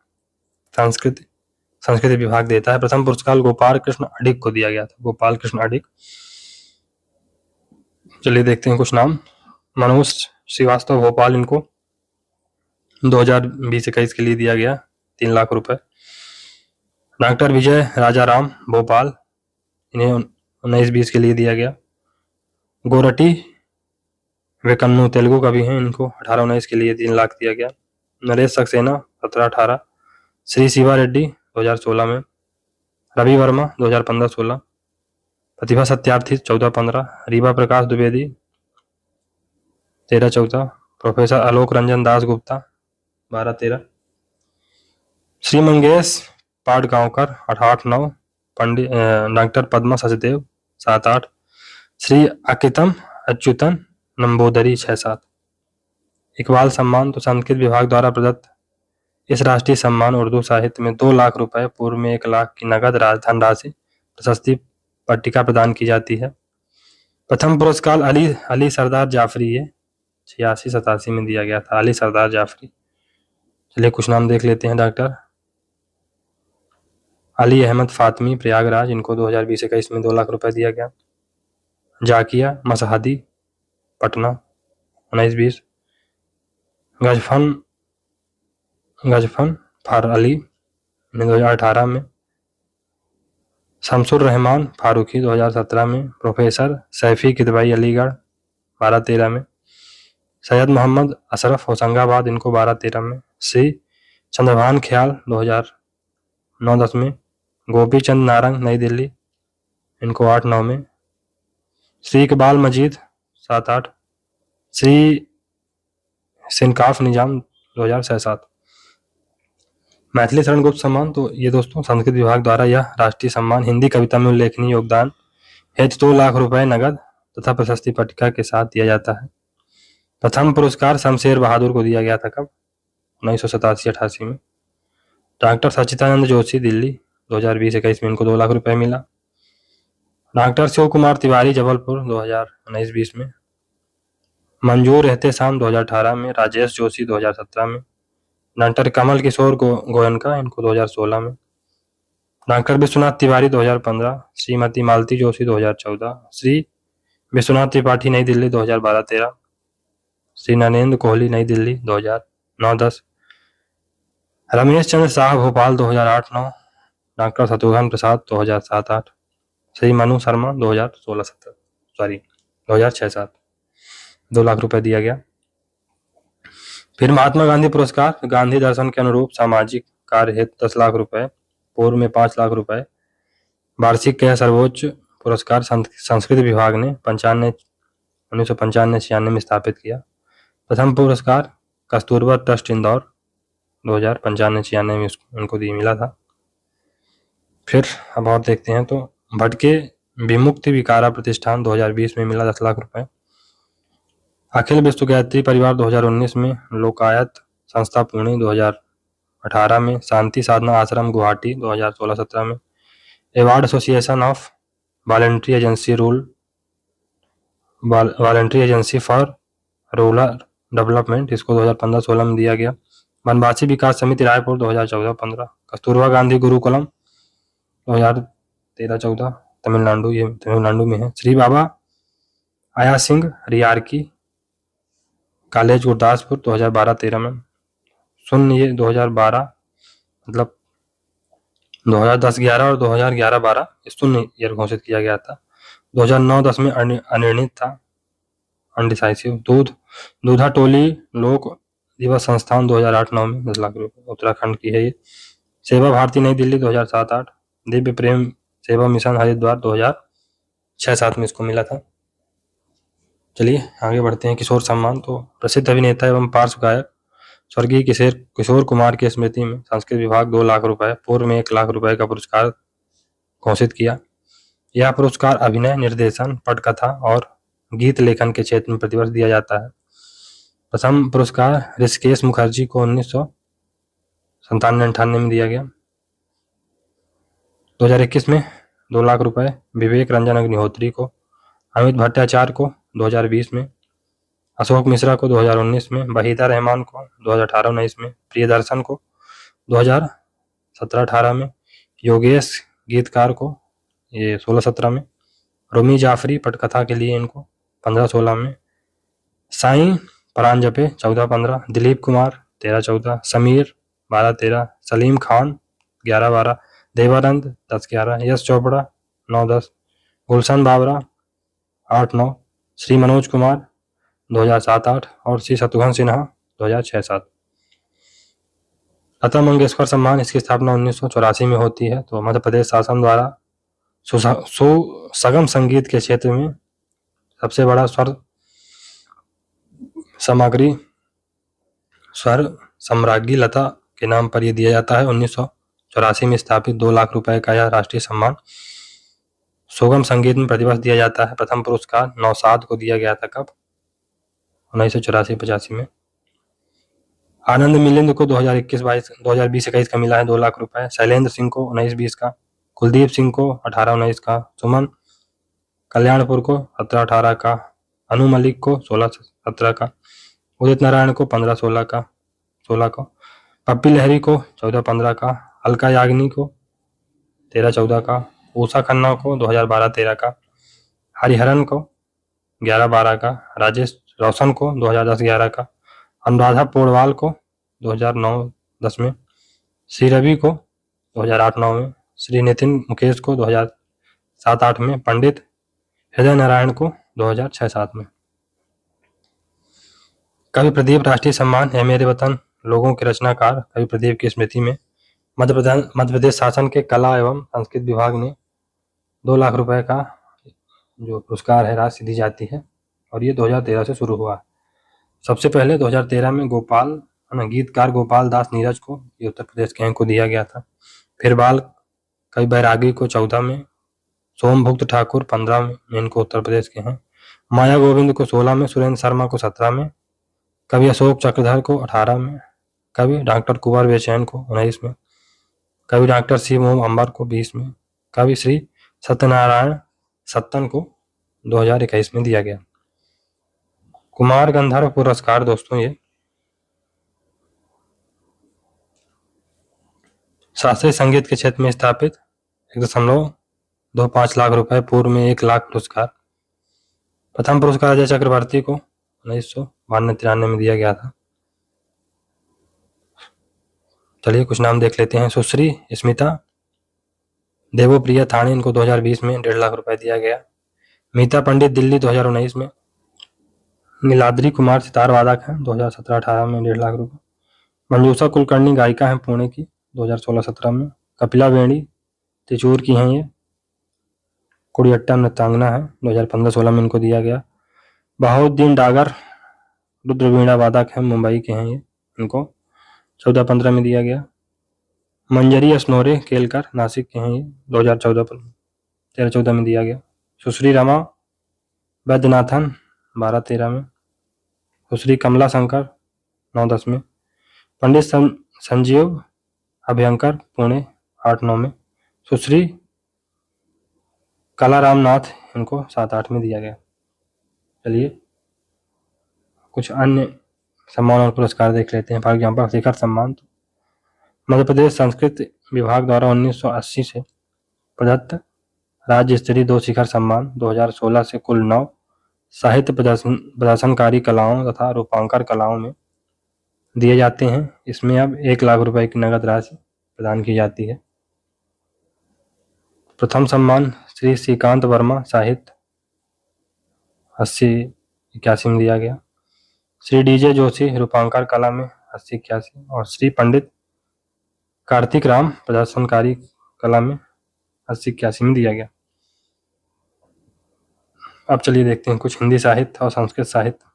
संस्कृत विभाग देता है। प्रथम पुरस्कार गोपाल कृष्ण अडिग को दिया गया था, गोपाल कृष्ण अडिग। चलिए देखते हैं कुछ नाम। मनोज श्रीवास्तव भोपाल, इनको 2020-21 के लिए दिया गया 3 लाख रुपए। डॉक्टर विजय राजाराम भोपाल, इन्हें 19-20 के लिए दिया गया। गोरटी वेकन्नू तेलुगु कवि हैं, इनको 18-19 के लिए 3 लाख दिया गया। नरेश सक्सेना 17-18। श्री शिवा रेड्डी 2016 में। रवि वर्मा 2015-16। प्रतिभा सत्यार्थी 14-15। रीवा प्रकाश द्विवेदी 13-14। प्रोफेसर आलोक रंजन दास गुप्ता 12-13। श्री मंगेश पाटगांवकर 8-9। पंडित डॉक्टर पद्मा सचदेव 7-8। श्री अकितम अच्युतन नंबोदरी 6-7। इकबाल सम्मान, तो संस्कृत विभाग द्वारा प्रदत्त इस राष्ट्रीय सम्मान उर्दू साहित्य में 2 लाख रुपए, पूर्व में 1 लाख की नगद धनराशि प्रशस्ति पट्टिका प्रदान की जाती है। प्रथम पुरस्कार अली सरदार जाफरी, ये 86-87 में दिया गया था, अली सरदार जाफरी। चलिए कुछ नाम देख लेते हैं। डॉक्टर अली अहमद फातमी प्रयागराज, इनको 2020-21 में 2 लाख रुपए दिया गया। जाकिया मसहदी पटना 19-20। गजफन फार अली, 2018 में। शमसुर रहमान फारूकी 2017 में। प्रोफेसर सैफी किदवई अलीगढ़ 12-13 में। सैयद मोहम्मद अशरफ होशंगाबाद, इनको 12-13 में। श्री चंद्रभान ख्याल 2009-10 में। गोपी चंद नारंग नई दिल्ली, इनको 8-9 में। श्री इकबाल मजीद 7-8। श्री सिनकाफ निजाम 2006-7। मैथिली शरण गुप्त सम्मान, तो ये दोस्तों संस्कृत विभाग द्वारा यह राष्ट्रीय सम्मान हिंदी कविता में उल्लेखनीय योगदान हेतु 2 लाख रुपए नगद तथा प्रशस्ति पट्टिका के साथ दिया जाता है। प्रथम पुरस्कार शमशेर बहादुर को दिया गया था, कब? 1987-88 में। डॉक्टर सच्चिदानंद जोशी दिल्ली, 2020-21 में इनको 2 लाख रुपए मिला। डॉक्टर शिव कुमार तिवारी जबलपुर 2019-20 में। मंजूर एहतेशाम 2018 में। राजेश जोशी 2017 में। डॉक्टर कमल किशोर गोयनका, इनको 2016 में। डॉक्टर विश्वनाथ तिवारी 2015। श्रीमती मालती जोशी 2014। श्री विश्वनाथ त्रिपाठी नई दिल्ली 2012-13। श्री नरेंद्र कोहली नई दिल्ली 2009-10। रमेश चंद्र शाह भोपाल 2008-9। डॉक्टर शत्रुघ्न प्रसाद 2007-8। श्री मनु शर्मा 2006-7 2 लाख रुपए दिया गया। फिर महात्मा गांधी पुरस्कार, गांधी दर्शन के अनुरूप सामाजिक कार्य हेतु 10 लाख रुपए, पूर्व में 5 लाख रुपए। वार्षिक यह सर्वोच्च पुरस्कार संस्कृत विभाग ने 1995-96 में स्थापित किया। प्रथम पुरस्कार कस्तूरबा ट्रस्ट इंदौर 2095-96 में उनको मिला था। फिर अब और देखते हैं, तो भटके विमुक्ति विकारा प्रतिष्ठान 2020 में मिला 10 लाख रुपए। अखिल विश्व गायत्री परिवार 2019 में। लोकायत संस्था पुणे 2018 में। शांति साधना आश्रम गुवाहाटी 2016-17 में। Award association of voluntary agency for rural development, इसको 2015-16 में दिया गया। वनवासी विकास समिति रायपुर 2014-15। कस्तूरबा गांधी गुरुकुलम 2013-14 तमिलनाडु, ये तमिलनाडु में है। श्री बाबा आया सिंह रियारकी कॉलेज गुरदासपुर 2012-13 में। शून्य ये 2012 मतलब 2010-11 और 2011-12 शून्य ईयर घोषित किया गया था। 2009-10 में अनिर्णित था, अनडिसाइसिव। दूधा टोली लोक दिवस संस्थान 2008-9 में 10 लाख रुपए, उत्तराखंड की है ये। सेवा भारती नई दिल्ली 2007-8। दिव्य प्रेम सेवा मिशन हरिद्वार 2006-7 में इसको मिला था। चलिए आगे बढ़ते हैं। किशोर सम्मान, तो प्रसिद्ध अभिनेता एवं पार्श्व गायक स्वर्गीय किशोर कुमार की स्मृति में संस्कृत विभाग 2 लाख रुपए, पूर्व में 1 लाख रुपए का पुरस्कार घोषित किया। यह पुरस्कार अभिनय, निर्देशन, पटकथा और गीत लेखन के क्षेत्र में प्रतिवर्ष दिया जाता है। प्रथम पुरस्कार ऋषिकेश मुखर्जी को 1997-98 में दिया गया। 2021 में 2 लाख रुपए विवेक रंजन अग्निहोत्री को, अमित भट्टाचार्य को 2020 में, अशोक मिश्रा को 2019 में, वहीदा रहमान को 2018-19 में, प्रियदर्शन को 2017-18 में, योगेश गीतकार को ये 16-17 में, रोमी जाफरी पटकथा के लिए इनको 15-16 में, साईं परांजपे 14-15, दिलीप कुमार 13-14, समीर 12-13, सलीम खान 11-12, देवानंद 10-11, यश चोपड़ा 9-10, गुलशन बाबरा 8-9, श्री मनोज कुमार 2007-8 और श्री शत्रुघ्न सिन्हा 2006-7। लता मंगेशकर सम्मान, इसकी स्थापना 1984 में होती है। तो मध्य प्रदेश शासन द्वारा सुगम संगीत के क्षेत्र में सबसे बड़ा स्वर सम्राज्ञी लता के नाम पर यह दिया जाता है। 1984 में स्थापित 2 लाख रुपए का यह राष्ट्रीय सम्मान सुगम संगीत में प्रतिवर्ष दिया जाता है। प्रथम पुरस्कार नौशाद को दिया गया था, कब? 1984-85 में। आनंद मिलिंद को 2020-21 का मिला है 2 लाख रुपए। शैलेंद्र सिंह को 19-20 का, कुलदीप सिंह को 18-19 का, सुमन कल्याणपुर को 17-18 का, अनु मलिक को 16-17 का, उदित नारायण को 15-16 का, पप्पी लहरी को 14-15 का, अलका याग्निक को 13-14 का, उषा खन्ना को 2012-13 का, हरिहरन को 11-12 का, राजेश रोशन को 2010-11 का, अनुराधा पोडवाल को 2009-10 में, श्री रवि को 2008-9 में, श्री नितिन मुकेश को 2007-8 में, पंडित हृदय नारायण को 2006-7 में। कवि प्रदीप राष्ट्रीय सम्मान, है मेरे वतन लोगों के रचनाकार कवि प्रदीप की स्मृति में मध्य प्रदेश शासन के कला एवं संस्कृत विभाग ने 2 लाख रुपए का जो पुरस्कार है राशि दी जाती है और ये 2013 से शुरू हुआ। सबसे पहले 2013 में गीतकार गोपाल दास नीरज को, ये उत्तर प्रदेश के को दिया गया था। फिर बाल कवि बैरागी को 14 में, सोमभुक्त ठाकुर 15 में, इनको उत्तर प्रदेश के हैं। माया गोविंद को 16 में, सुरेंद्र शर्मा को 17 में, कवि अशोक चक्रधर को 18 में, कवि डॉक्टर कुंवर बेचैन को 19 में, कवि डॉक्टर सी मोम अंबर को 20 में, कवि श्री सत्यनारायण सत्तन को 2021 में दिया गया। कुमार गंधर्व पुरस्कार दोस्तों ये शास्त्रीय संगीत के क्षेत्र में स्थापित 1.25 लाख रुपए, पूर्व में 1 लाख पुरस्कार। प्रथम पुरस्कार अजय चक्रवर्ती को 1992-93 में दिया गया था। चलिए कुछ नाम देख लेते हैं। सुश्री स्मिता देवोप्रिया थाने, इनको 2020 में 1.5 लाख रुपए दिया गया। मीता पंडित दिल्ली 2019 में। नीलाद्री कुमार सितार वादक हैं, 2017-18 में 1.5 लाख रुपए। मंजूषा कुलकर्णी गायिका हैं पुणे की, 2016-17 में। कपिला वेणी त्रिचूर की हैं, ये कुड़ियट्टा नृत्यांगना है, 2015-16 में इनको दिया गया। बहाउद्दीन डागर रुद्रवीणा वादक हैं, मुंबई के हैं ये, इनको 14-15 में दिया गया। मंजरी असनोरे केलकर नासिक के हैं ये, 2013-14 में दिया गया। सुश्री रमा वैद्यनाथन 12-13 में। सुश्री कमला शंकर 9-10 में। पंडित संजीव अभयंकर पुणे 8-9 में। सुश्री कलाराम नाथ, इनको 7-8 में दिया गया। चलिए कुछ अन्य सम्मान और पुरस्कार देख लेते हैं। फॉर एग्जाम्पल शिखर सम्मान मध्य प्रदेश संस्कृत विभाग द्वारा 1980 से प्रदत्त राज्य स्तरीय 2 शिखर सम्मान 2016 से कुल 9 साहित्य प्रदर्शनकारी कलाओं तथा रूपांकर कलाओं में दिए जाते हैं। इसमें अब 1 लाख रुपए की नगद राशि प्रदान की जाती है। प्रथम सम्मान श्री श्रीकांत वर्मा साहित्य 80-81 में दिया गया। श्री डीजे जोशी रूपांकर कला में 80-81 और श्री पंडित कार्तिक राम प्रदर्शनकारी कला में 80-81 में दिया गया। अब चलिए देखते हैं कुछ हिंदी साहित्य और संस्कृत साहित्य।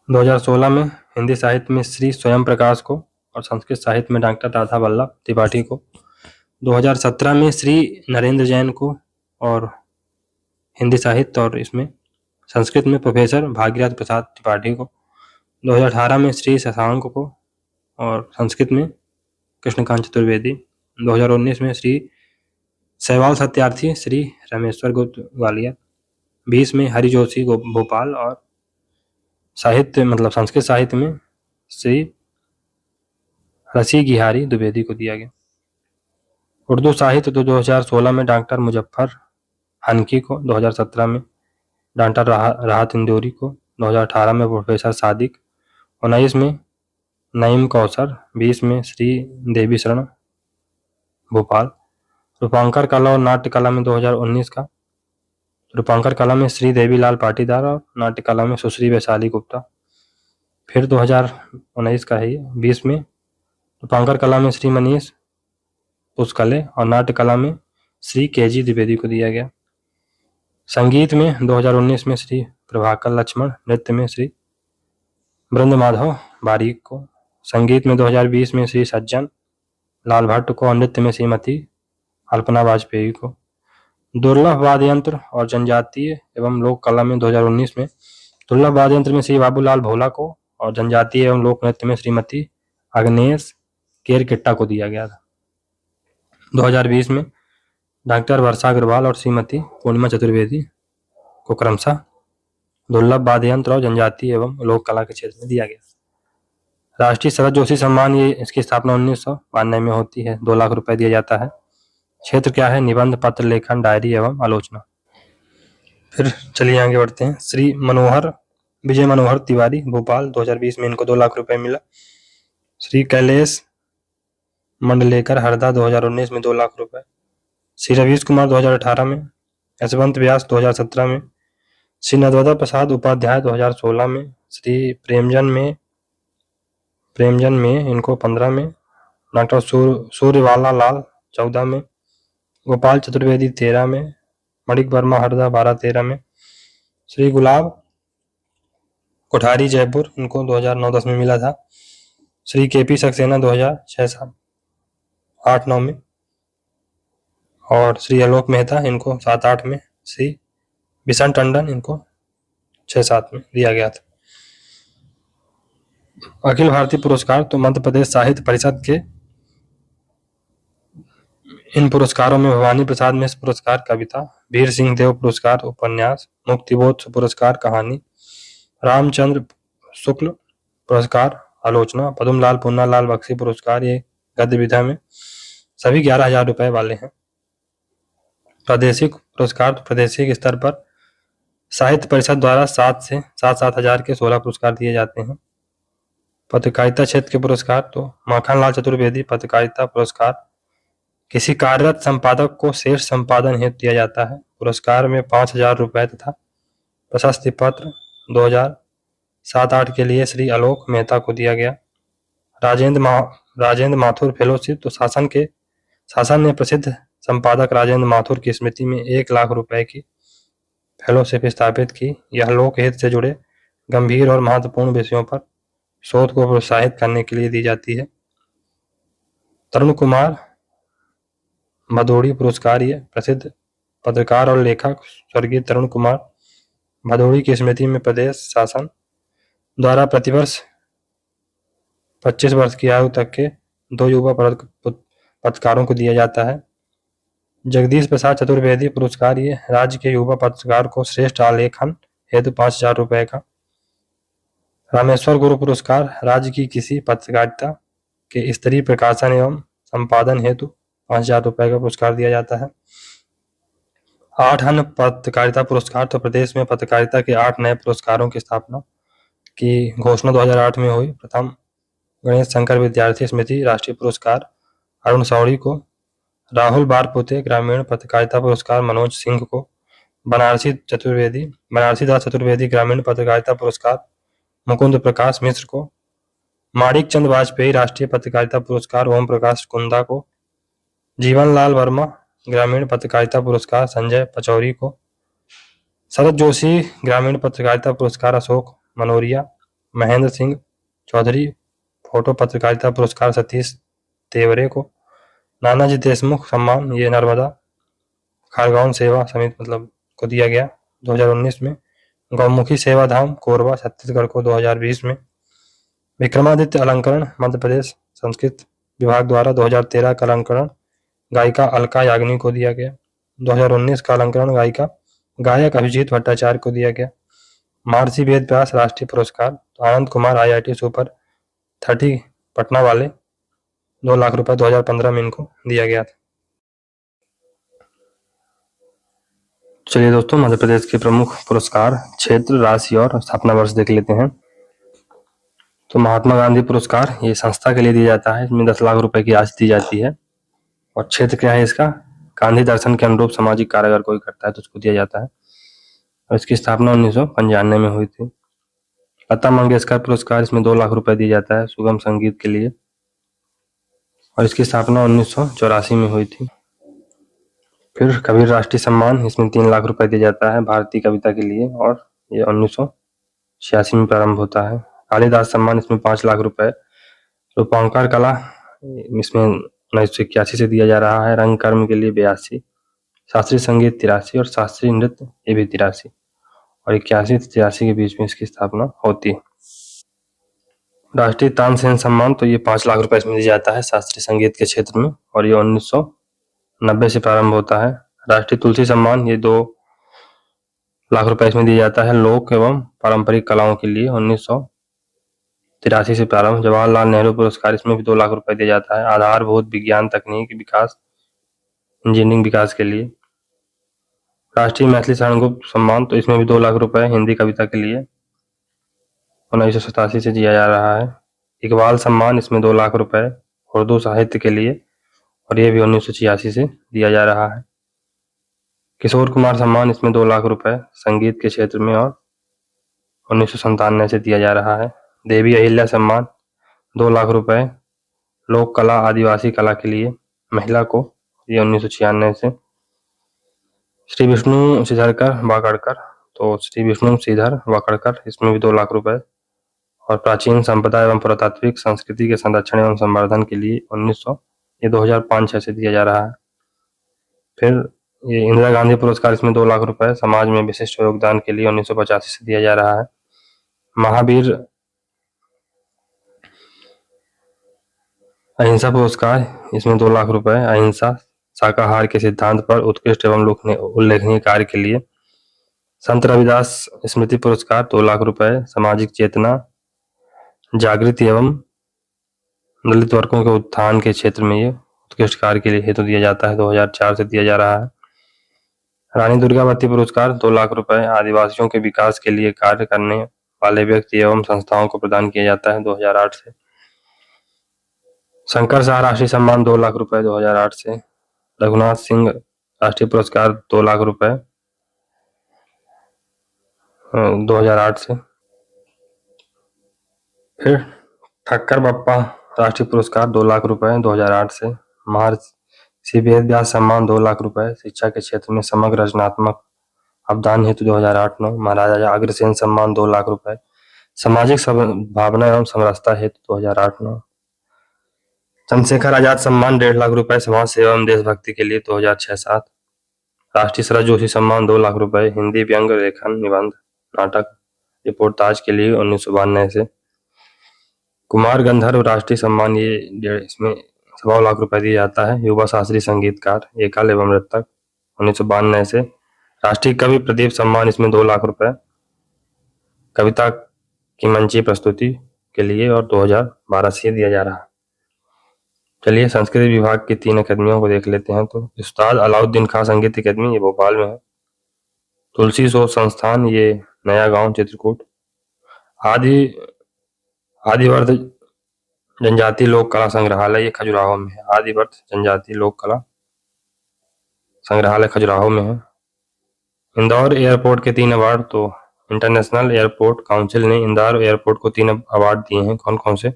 2016 में हिंदी साहित्य में श्री स्वयं प्रकाश को और संस्कृत साहित्य में डॉक्टर राधा वल्लभ त्रिपाठी को। 2017 में श्री नरेंद्र जैन को और हिंदी साहित्य और इसमें संस्कृत में प्रोफेसर भागीरथ प्रसाद त्रिपाठी को। 2018 में श्री शशांक को और संस्कृत में कृष्णकांत चतुर्वेदी। 2019 में श्री सहवाल सत्यार्थी श्री रामेश्वर गुप्त ग्वालियर। 20 में हरि जोशी भोपाल और साहित्य मतलब संस्कृत साहित्य में श्री रसी गिहारी द्विवेदी को दिया गया। उर्दू साहित्य तो 2016 में डॉक्टर मुजफ्फर हनकी को, 2017 में डॉक्टर राहत इंदौरी को, 2018 में प्रोफेसर सादिक, 19 में नईम कौसर, 20 में श्री देवी शरण भोपाल। रूपांकर कला और नाट्य कला में 2019 का रूपांकर कला में श्री देवीलाल पाटीदार और नाट्य कला में सुश्री वैशाली गुप्ता। फिर 2019 का है 20 में रूपांकर कला में श्री मनीष पुष्कले और नाट्य कला में श्री केजी द्विवेदी को दिया गया। संगीत में 2019 में श्री प्रभाकर लक्ष्मण, नृत्य में श्री बृंद माधव बारीक को। संगीत में 2020 में श्री सज्जन लाल भट्ट को और नृत्य में श्रीमती अल्पना वाजपेयी को। दुर्लभ वाद्य यंत्र और जनजातीय एवं लोक कला में 2019 में दुर्लभ वाद्य यंत्र में श्री बाबूलाल भोला को और जनजातीय एवं लोक नृत्य में श्रीमती अग्नेश केरकिट्टा को दिया गया था। 2020 में डॉक्टर वर्षा अग्रवाल और श्रीमती पूर्णिमा चतुर्वेदी को क्रमशः दुर्लभ वाद्य यंत्र और जनजातीय एवं लोक कला के क्षेत्र में दिया गया। राष्ट्रीय शरद जोशी सम्मान ये इसकी स्थापना 1992 में होती है। 2 लाख रुपए दिया जाता है। क्षेत्र क्या है? निबंध, पत्र लेखन, डायरी एवं आलोचना। फिर चलिए आगे बढ़ते हैं। श्री विजय मनोहर तिवारी भोपाल, 2020 में इनको 2 लाख रुपए मिला। श्री कैलेश मंडलेकर हरदा, 2019 में 2 लाख रुपए। श्री रवीश कुमार 2018 में, यशवंत व्यास 2017 में, श्री नर्मदा प्रसाद उपाध्याय 2016 में, श्री प्रेमजन में इनको 15 में, डॉक्टर सूर्यवाला लाल 14 में, गोपाल चतुर्वेदी 13 में, मणिक वर्मा हरदा 12-13 में, श्री गुलाब कोठारी जयपुर इनको 2009-10 में मिला था। श्री केपी सक्सेना 2006-8-9 में और श्री आलोक मेहता इनको 7-8 में, श्री बिशन टंडन इनको 6-7 में दिया गया था। अखिल भारतीय पुरस्कार तो मध्य प्रदेश साहित्य परिषद के इन पुरस्कारों में भवानी प्रसाद मिश्र पुरस्कार कविता, वीर सिंह देव पुरस्कार उपन्यास, मुक्तिबोध पुरस्कार कहानी, रामचंद्र शुक्ल पुरस्कार आलोचना, पद्मलाल पुन्नालाल बख्शी पुरस्कार ये गद्य विधा में सभी 11,000 रुपए वाले हैं। प्रादेशिक पुरस्कार तो प्रादेशिक स्तर पर साहित्य परिषद द्वारा 7 हजार के 16 पुरस्कार दिए जाते हैं। पत्रकारिता क्षेत्र के पुरस्कार तो माखनलाल चतुर्वेदी पत्रकारिता पुरस्कार किसी कार्यरत संपादक को श्रेष्ठ संपादन हेतु दिया जाता है। पुरस्कार में 5,000 रुपए तथा प्रशस्ति पत्र 2007-8 के लिए श्री आलोक मेहता को दिया गया। राजेंद्र माथुर फेलोशिप तो शासन ने प्रसिद्ध संपादक राजेंद्र माथुर की स्मृति में 1 लाख रुपए की फेलोशिप स्थापित की। यह लोकहित से जुड़े गंभीर और महत्वपूर्ण विषयों पर शोध को प्रोत्साहित करने के लिए दी जाती है। तरुण कुमार भदौड़ी पुरस्कार ये प्रसिद्ध पत्रकार और लेखक स्वर्गीय तरुण कुमार भदौड़ी की स्मृति में प्रदेश शासन द्वारा प्रतिवर्ष 25 वर्ष की आयु तक के 2 युवा पत्रकारों को दिया जाता है। जगदीश प्रसाद चतुर्वेदी पुरस्कार ये राज्य के युवा पत्रकार को श्रेष्ठ आलेखन हेतु 5,000 रुपए का। रामेश्वर गुरु पुरस्कार राज्य की किसी पत्रकारिता के स्तरीय प्रकाशन एवं संपादन हेतु 5,000 रुपए का पुरस्कार दिया जाता है। 8 अन्य पत्रकारिता पुरस्कार। तो प्रदेश में पत्रकारिता के 8 नए पुरस्कारों की स्थापना की घोषणा 2008 में हुई। प्रथम गणेश शंकर विद्यार्थी स्मृति राष्ट्रीय पुरस्कार अरुण शौरी को, राहुल बारपुते ग्रामीण पत्रकारिता पुरस्कार मनोज सिंह को, बनारसी दास चतुर्वेदी ग्रामीण पत्रकारिता पुरस्कार मुकुंद प्रकाश मिश्र को, माणिक चंद वाजपेयी राष्ट्रीय पत्रकारिता पुरस्कार ओम प्रकाश कुंदा को, जीवनलाल वर्मा ग्रामीण पत्रकारिता पुरस्कार संजय पचौरी को, शरद जोशी ग्रामीण पत्रकारिता पुरस्कार अशोक मनोरिया, महेंद्र सिंह चौधरी फोटो पत्रकारिता पुरस्कार सतीश तेवरे को, नानाजी देशमुख सम्मान ये नर्मदा खारगौन सेवा समिति को दिया गया 2019 में, गौमुखी सेवा धाम कोरबा छत्तीसगढ़ को 2020 में, विक्रमादित्य अलंकरण मध्य प्रदेश संस्कृत विभाग द्वारा 2013 का अलंकरण गायिका अलका याग्निक को दिया गया। 2019 का अलंकरण गायक अभिजीत भट्टाचार्य को दिया गया। महर्षि वेद व्यास राष्ट्रीय पुरस्कार तो आनंद कुमार IIT सुपर 30 पटना वाले 2 लाख रुपए 2015 में इनको दिया गया था। चलिए दोस्तों, मध्य प्रदेश के प्रमुख पुरस्कार, क्षेत्र, राशि और स्थापना वर्ष देख लेते हैं। तो महात्मा गांधी पुरस्कार ये संस्था के लिए दिया जाता है। इसमें 10 लाख रुपए की राशि दी जाती है। और क्षेत्र क्या है इसका? गांधी दर्शन के अनुरूप सामाजिक कार्य अगर कोई करता है तो उसको दिया जाता है। और इसकी स्थापना 1995 में हुई थी। लता मंगेशकर पुरस्कार, इसमें 2 लाख रुपए दिया जाता है सुगम संगीत के लिए। और इसकी स्थापना 1984 में हुई थी। फिर कबीर राष्ट्रीय सम्मान, इसमें 3 लाख रुपए दिया जाता है भारतीय कविता के लिए और ये 1986 में प्रारंभ होता है। कालिदास सम्मान, इसमें 5 लाख रुपए। रूपांकर कला, इसमें 1981 से दिया जा रहा है। रंग कर्म के लिए 82, शास्त्रीय संगीत 83 और शास्त्रीय नृत्य ये भी 83 और 81 से 83 के बीच में इसकी स्थापना होती है। राष्ट्रीय तानसेन सम्मान, तो ये 5 लाख रुपए इसमें दिया जाता है शास्त्रीय संगीत के क्षेत्र में और ये 1990 से प्रारंभ होता है। राष्ट्रीय तुलसी सम्मान, ये 2 लाख रुपए इसमें दिया जाता है लोक एवं पारंपरिक कलाओं के लिए 1983 से प्रारंभ। जवाहरलाल नेहरू पुरस्कार, इसमें भी 2 लाख रुपए दिया जाता है आधारभूत विज्ञान तकनीक विकास इंजीनियरिंग विकास के लिए। राष्ट्रीय मैथिली शरणगुप्त सम्मान, तो इसमें भी 2 लाख रुपए हिंदी कविता के लिए 1987 से दिया जा रहा है। इकबाल सम्मान, इसमें 2 लाख रुपए उर्दू साहित्य के लिए और ये भी 1986 से दिया जा रहा है। किशोर कुमार सम्मान, इसमें 2 लाख रुपए संगीत के क्षेत्र में और 1997 से दिया जा रहा है। देवी अहिल्या सम्मान, 2 लाख रुपए लोक कला आदिवासी कला के लिए महिला को, ये 1996 से। श्री विष्णु श्रीधरकर वाकड़कर, तो श्री विष्णु श्रीधर वाकड़कर, इसमें भी 2 लाख रुपए और प्राचीन संपदा एवं पुरातात्विक संस्कृति के संरक्षण एवं संवर्धन के लिए 2005-6 से दिया जा रहा है। फिर ये इंदिरा गांधी पुरस्कार, इसमें 2 लाख रुपए समाज में विशिष्ट योगदान के लिए 1985 से दिया जा रहा है। महावीर अहिंसा पुरस्कार, इसमें 2 लाख रुपए अहिंसा शाकाहार के सिद्धांत पर उत्कृष्ट एवं उल्लेखनीय कार्य के लिए। संत रविदास स्मृति पुरस्कार 2 लाख रुपए सामाजिक चेतना जागृति एवं दलित वर्गों के उत्थान के क्षेत्र में ये उत्कृष्ट कार्य के लिए हेतु दिया जाता है 2004 से दिया जा रहा है। रानी दुर्गावती पुरस्कार 2 लाख रुपए आदिवासियों के विकास के लिए कार्य करने वाले व्यक्ति एवं संस्थाओं को प्रदान किया जाता है 2008 से। शंकर शाह राष्ट्रीय सम्मान 2 लाख रुपए 2008 से। रघुनाथ सिंह राष्ट्रीय पुरस्कार 2 लाख रुपए 2008 से। फिर ठक्कर बप्पा राष्ट्रीय पुरस्कार 2 लाख रुपए 2008 से। महर्षि वेद व्यास सम्मान 2 लाख रुपए शिक्षा के क्षेत्र में समग्र रचनात्मक अवदान हेतु 2008-9। महाराजा अग्रसेन सम्मान 2 लाख रुपए सामाजिक भावना एवं समरसता हेतु 2008-9। चंद्रशेखर आजाद सम्मान 1.5 लाख रुपए समाज सेवा एवं देशभक्ति के लिए 2006-7। राष्ट्रीय शरद जोशी सम्मान 2 लाख रुपए हिंदी व्यंग लेखन निबंध नाटक रिपोर्टाज के लिए 1992 से। कुमार गंधर्व राष्ट्रीय सम्मान ये इसमें 1.25 लाख रुपए दिया जाता है युवा शास्त्रीय संगीतकार एकल एवं नृतक 1992 से। राष्ट्रीय कवि प्रदीप सम्मान, इसमें 2 लाख रुपए कविता की मंचीय प्रस्तुति के लिए और 2012 से दिया जा रहा है। चलिए संस्कृति विभाग की 3 अकादमियों को देख लेते हैं। तो उस्ताद अलाउद्दीन खां संगीत अकादमी, ये भोपाल में है। तुलसी शोध संस्थान, ये नया गांव चित्रकूट। आदि आदिवर्ध जनजाति लोक कला संग्रहालय, ये खजुराहो में है। आदिवर्ध जनजाति लोक कला संग्रहालय खजुराहो में है। इंदौर एयरपोर्ट के 3 अवार्ड। तो इंटरनेशनल एयरपोर्ट काउंसिल ने इंदौर एयरपोर्ट को 3 अवार्ड दिए हैं। कौन कौन से?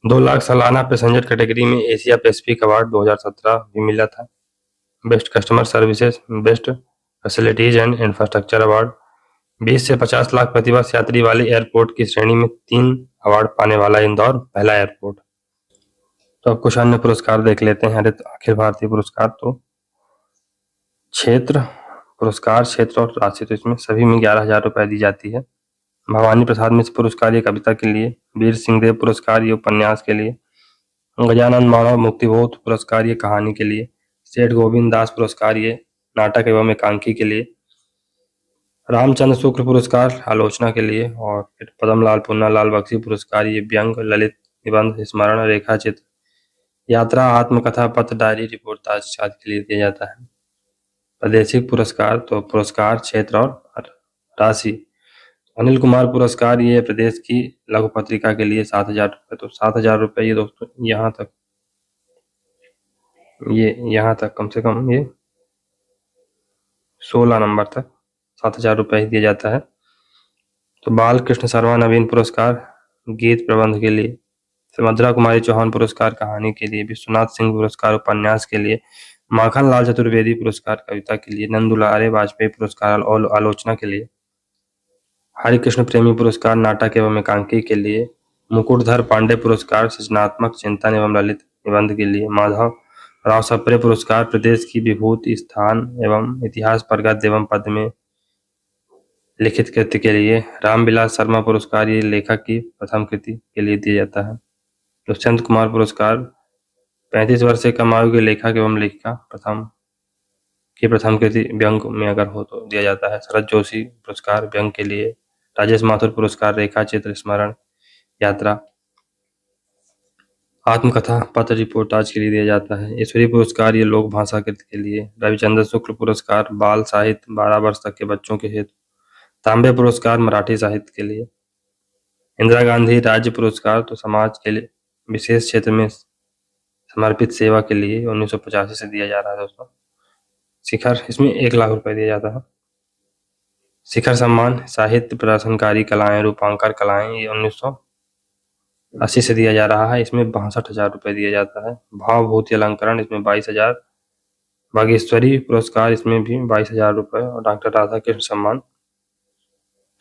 2 लाख सालाना पैसेंजर कैटेगरी में एशिया पैसिफिक अवार्ड 2017 भी मिला था। Best customer services, best facilities and infrastructure award. 20 से 50 लाख प्रतिवर्ष यात्री वाले एयरपोर्ट की श्रेणी में 3 अवार्ड पाने वाला इंदौर पहला एयरपोर्ट। तो अब कुछ अन्य पुरस्कार देख लेते हैं। हरित अखिल भारतीय पुरस्कार, तो क्षेत्र पुरस्कार, क्षेत्र और राशि, तो इसमें सभी में 11,000 रुपए दी जाती है। भवानी प्रसाद मिश्र पुरस्कार, ये कविता के लिए। वीर सिंहदेव पुरस्कार, ये उपन्यास के लिए। गजानन मानव मुक्तिबोध पुरस्कार, ये कहानी के लिए। सेठ गोविंद दास पुरस्कार, ये नाटक एवं एकांकी के लिए। रामचंद्र शुक्ल पुरस्कार आलोचना के लिए। और फिर पद्मलाल पुन्नालाल बख्शी पुरस्कार, ये व्यंग, ललित, निबंध, स्मरण, रेखा चित्र, यात्रा, आत्मकथा, पत्र, डायरी, रिपोर्टाज आदि के लिए दिया जाता है। प्रादेशिक पुरस्कार, तो पुरस्कार, क्षेत्र और राशि। अनिल कुमार पुरस्कार, ये प्रदेश की लघु पत्रिका के लिए 7,000 रुपये। तो 7,000 रुपये ये दोस्तों यहाँ तक कम से कम ये 16 नंबर तक 7,000 रुपये ही दिया जाता है। तो बाल कृष्ण शर्मा नवीन पुरस्कार गीत प्रबंध के लिए। सुभद्रा कुमारी चौहान पुरस्कार कहानी के लिए। विश्वनाथ सिंह पुरस्कार उपन्यास के लिए। माखन लाल चतुर्वेदी पुरस्कार कविता के लिए। नंदुलारे वाजपेयी पुरस्कार आलोचना के लिए। हरिकृष्ण प्रेमी पुरस्कार नाटक एवं एकांकी के लिए। मुकुटधर पांडे पुरस्कार सृजनात्मक चिंतन एवं ललित निबंध के लिए। माधव राव सप्रे पुरस्कार प्रदेश की विभूति स्थान एवं इतिहास पर गद्य एवं पद्य में लिखित कृति के लिए। रामविलास शर्मा पुरस्कार, ये लेखक की प्रथम कृति के लिए दिया जाता है। दुष्यंत कुमार पुरस्कार 35 वर्ष से कम आयु के लेखक एवं लेखिका प्रथम कृति व्यंग में अगर हो तो दिया जाता है। शरद जोशी पुरस्कार व्यंग के लिए। राजेश माथुर पुरस्कार रेखा चित्र, स्मरण, यात्रा, आत्मकथा, पत्र, रिपोर्टाज के लिए दिया जाता है। ईश्वरी पुरस्कार, ये लोक भाषा कृति के लिए। रविचंद्र शुक्ल पुरस्कार बाल साहित्य 12 वर्ष तक के बच्चों के हेतु। तांबे पुरस्कार मराठी साहित्य के लिए। इंदिरा गांधी राज्य पुरस्कार, तो समाज के लिए विशेष क्षेत्र में समर्पित सेवा के लिए 1985 से दिया जा रहा है दोस्तों। शिखर, इसमें 1 लाख रुपए दिया जाता है। शिखर सम्मान साहित्य, प्रदर्शनकारी कलाएं, रूपांकर कलाएं, ये 1980 से दिया जा रहा है। इसमें 62,000 रुपए दिया जाता है। भावभूति अलंकरण, इसमें 22,000। बागेश्वरी पुरस्कार, इसमें भी 22,000 रुपए। और डॉक्टर राधा कृष्ण सम्मान।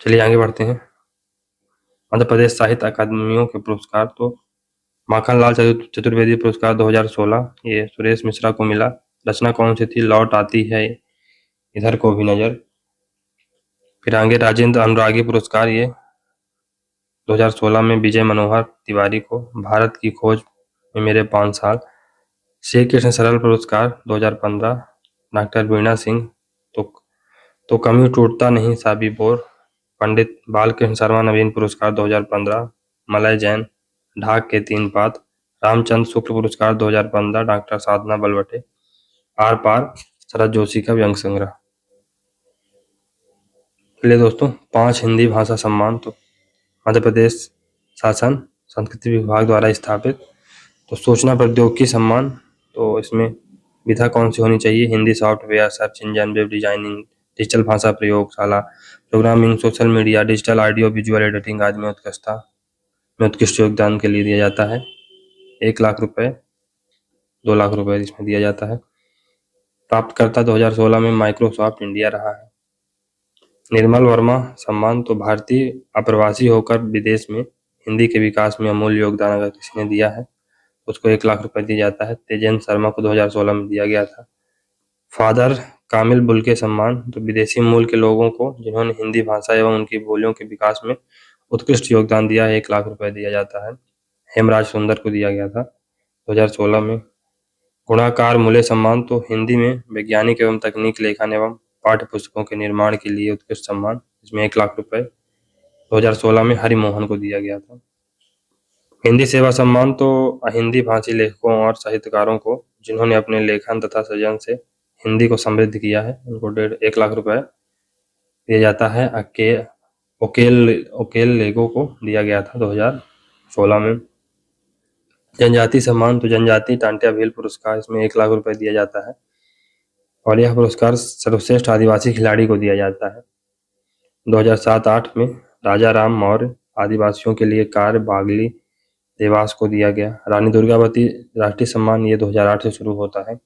चलिए आगे बढ़ते हैं। मध्य प्रदेश साहित्य अकादमियों के पुरस्कार, तो माखनलाल चतुर्वेदी पुरस्कार 2016, ये सुरेश मिश्रा को मिला। रचना कौन सी थी? लौट आती है इधर को भी नजर। फिर आगे राजेंद्र अनुरागी पुरस्कार, ये 2016 में विजय मनोहर तिवारी को। भारत की खोज में मेरे 5 साल। श्री कृष्ण सरल पुरस्कार 2015, डॉक्टर वीणा सिंह। तो कमी टूटता नहीं साबी बोर। पंडित बालकृष्ण शर्मा नवीन पुरस्कार 2015, मलय जैन, ढाक के 3 पात। रामचंद्र शुक्ल पुरस्कार 2015, डॉक्टर साधना बलवटे। आर पार शरद जोशी का व्यंग संग्रह। चलिए दोस्तों 5 हिंदी भाषा सम्मान, तो मध्य प्रदेश शासन संस्कृति विभाग द्वारा स्थापित। तो सूचना प्रौद्योगिकी सम्मान, तो इसमें विधा कौन सी होनी चाहिए? Hindi software, search engine, web designing, digital भाषा प्रयोगशाला, programming, social media, digital audio visual editing आदि में उत्कृष्ट योगदान के लिए दिया जाता है। 1 लाख रुपए, 2 लाख रुपए इसमें दिया जाता है। प्राप्तकर्ता 2016 में माइक्रोसॉफ्ट इंडिया रहा है। निर्मल वर्मा सम्मान, तो भारतीय अप्रवासी होकर विदेश में हिंदी के विकास में अमूल्य योगदान अगर किसी ने दिया है उसको 1 लाख रुपए दिया जाता है। तेजेंद्र शर्मा को 2016 में दिया गया था। फादर कामिल बुल्के सम्मान, तो विदेशी मूल के लोगों को जिन्होंने हिंदी भाषा एवं उनकी बोलियों के विकास में उत्कृष्ट योगदान दिया है, 1 लाख रुपए दिया जाता है। हेमराज सुंदर को दिया गया था 2016 में। गुणाकार मूल्य सम्मान, तो हिंदी में वैज्ञानिक एवं तकनीक लेखन एवं पाठ्य पुस्तकों के निर्माण के लिए उत्कृष्ट सम्मान, इसमें 1 लाख रुपए। 2016 में हरिमोहन को दिया गया था। हिंदी सेवा सम्मान तो हिंदी भाषी लेखकों और साहित्यकारों को जिन्होंने अपने लेखन तथा सृजन से हिंदी को समृद्ध किया है उनको 1,50,000 रुपए दिया जाता है। उकेल लेखों को दिया गया था 2016 में। जनजाति सम्मान तो जनजाति टांटिया भील पुरस्कार, इसमें 1,00,000 रुपए दिया जाता है और यह पुरस्कार सर्वश्रेष्ठ आदिवासी खिलाड़ी को दिया जाता है। 2007-8 में राजा राम मौर्य आदिवासियों के लिए कार्य बागली देवास को दिया गया। रानी दुर्गावती राष्ट्रीय सम्मान ये 2008 से शुरू होता है।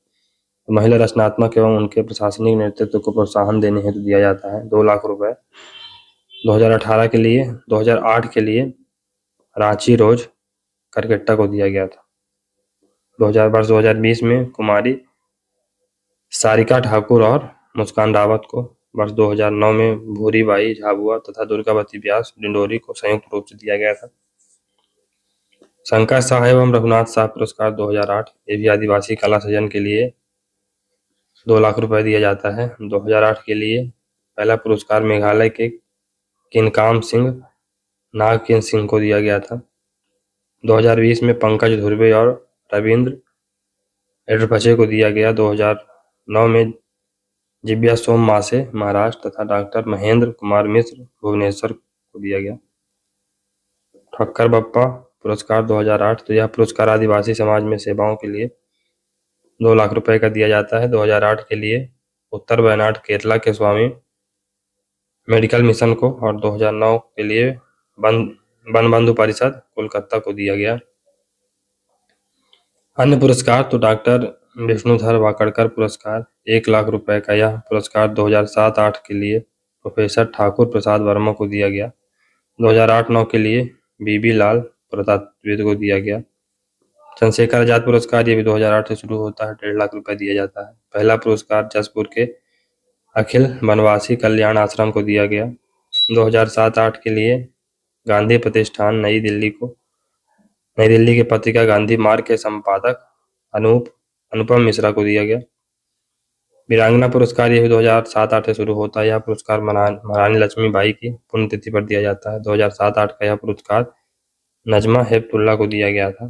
महिला रचनात्मक एवं उनके प्रशासनिक नेतृत्व को प्रोत्साहन देने हेतु दिया जाता है 2,00,000 रुपए। 2008 के लिए रांची रोज करकेट्टा को दिया गया था। 2020 में कुमारी सारिका ठाकुर और मुस्कान रावत को, वर्ष 2009 में भूरीबाई झाबुआ तथा दुर्गावती व्यास डिंडोरी को संयुक्त रूप से दिया गया था। शंकर शाह एवं रघुनाथ शाह पुरस्कार 2008, ये भी आदिवासी कला सृजन के लिए 2,00,000 रुपए दिया जाता है। 2008 के लिए पहला पुरस्कार मेघालय के किनकाम सिंह नागकिन सिंह को दिया गया था। 2020 में पंकज धुर्वे और रविंद्र एडरपचे को दिया गया। 2009 में जिब्या सोम मासे महाराष्ट्र तथा डॉक्टर महेंद्र कुमार मिश्र भुवनेश्वर को दिया गया। ठक्कर बप्पा पुरस्कार 2008, तो यह पुरस्कार आदिवासी समाज में सेवाओं के लिए 2,00,000 रुपए का दिया जाता है। 2008 के लिए उत्तर वायनाड केरला के स्वामी मेडिकल मिशन को और 2009 के लिए वन बंधु परिषद कोलकाता को दिया गया। अन्य पुरस्कार तो डॉक्टर विष्णुधर वाकड़कर पुरस्कार 1,00,000 रुपए का, यह पुरस्कार 2007-8 के लिए प्रोफेसर ठाकुर प्रसाद वर्मा को दिया गया। 2008-9 के लिए बीबी लाल पुरातत्वविद को दिया गया। चंद्रशेखर आजाद पुरस्कार ये भी 2008 से शुरू होता है, 1,50,000 रुपए दिया जाता है। पहला पुरस्कार जसपुर के अखिल वनवासी कल्याण आश्रम को दिया गया। 2007-8 के लिए गांधी प्रतिष्ठान नई दिल्ली के पत्रिका गांधी मार्ग के संपादक अनुपम मिश्रा को दिया गया। वीरांगना पुरस्कार ये भी 2007-8 से शुरू होता है। यह पुरस्कार महारानी लक्ष्मीबाई की पुण्यतिथि पर दिया जाता है। 2007-8 का यह पुरस्कार नजमा हेपतुल्ला को दिया गया था।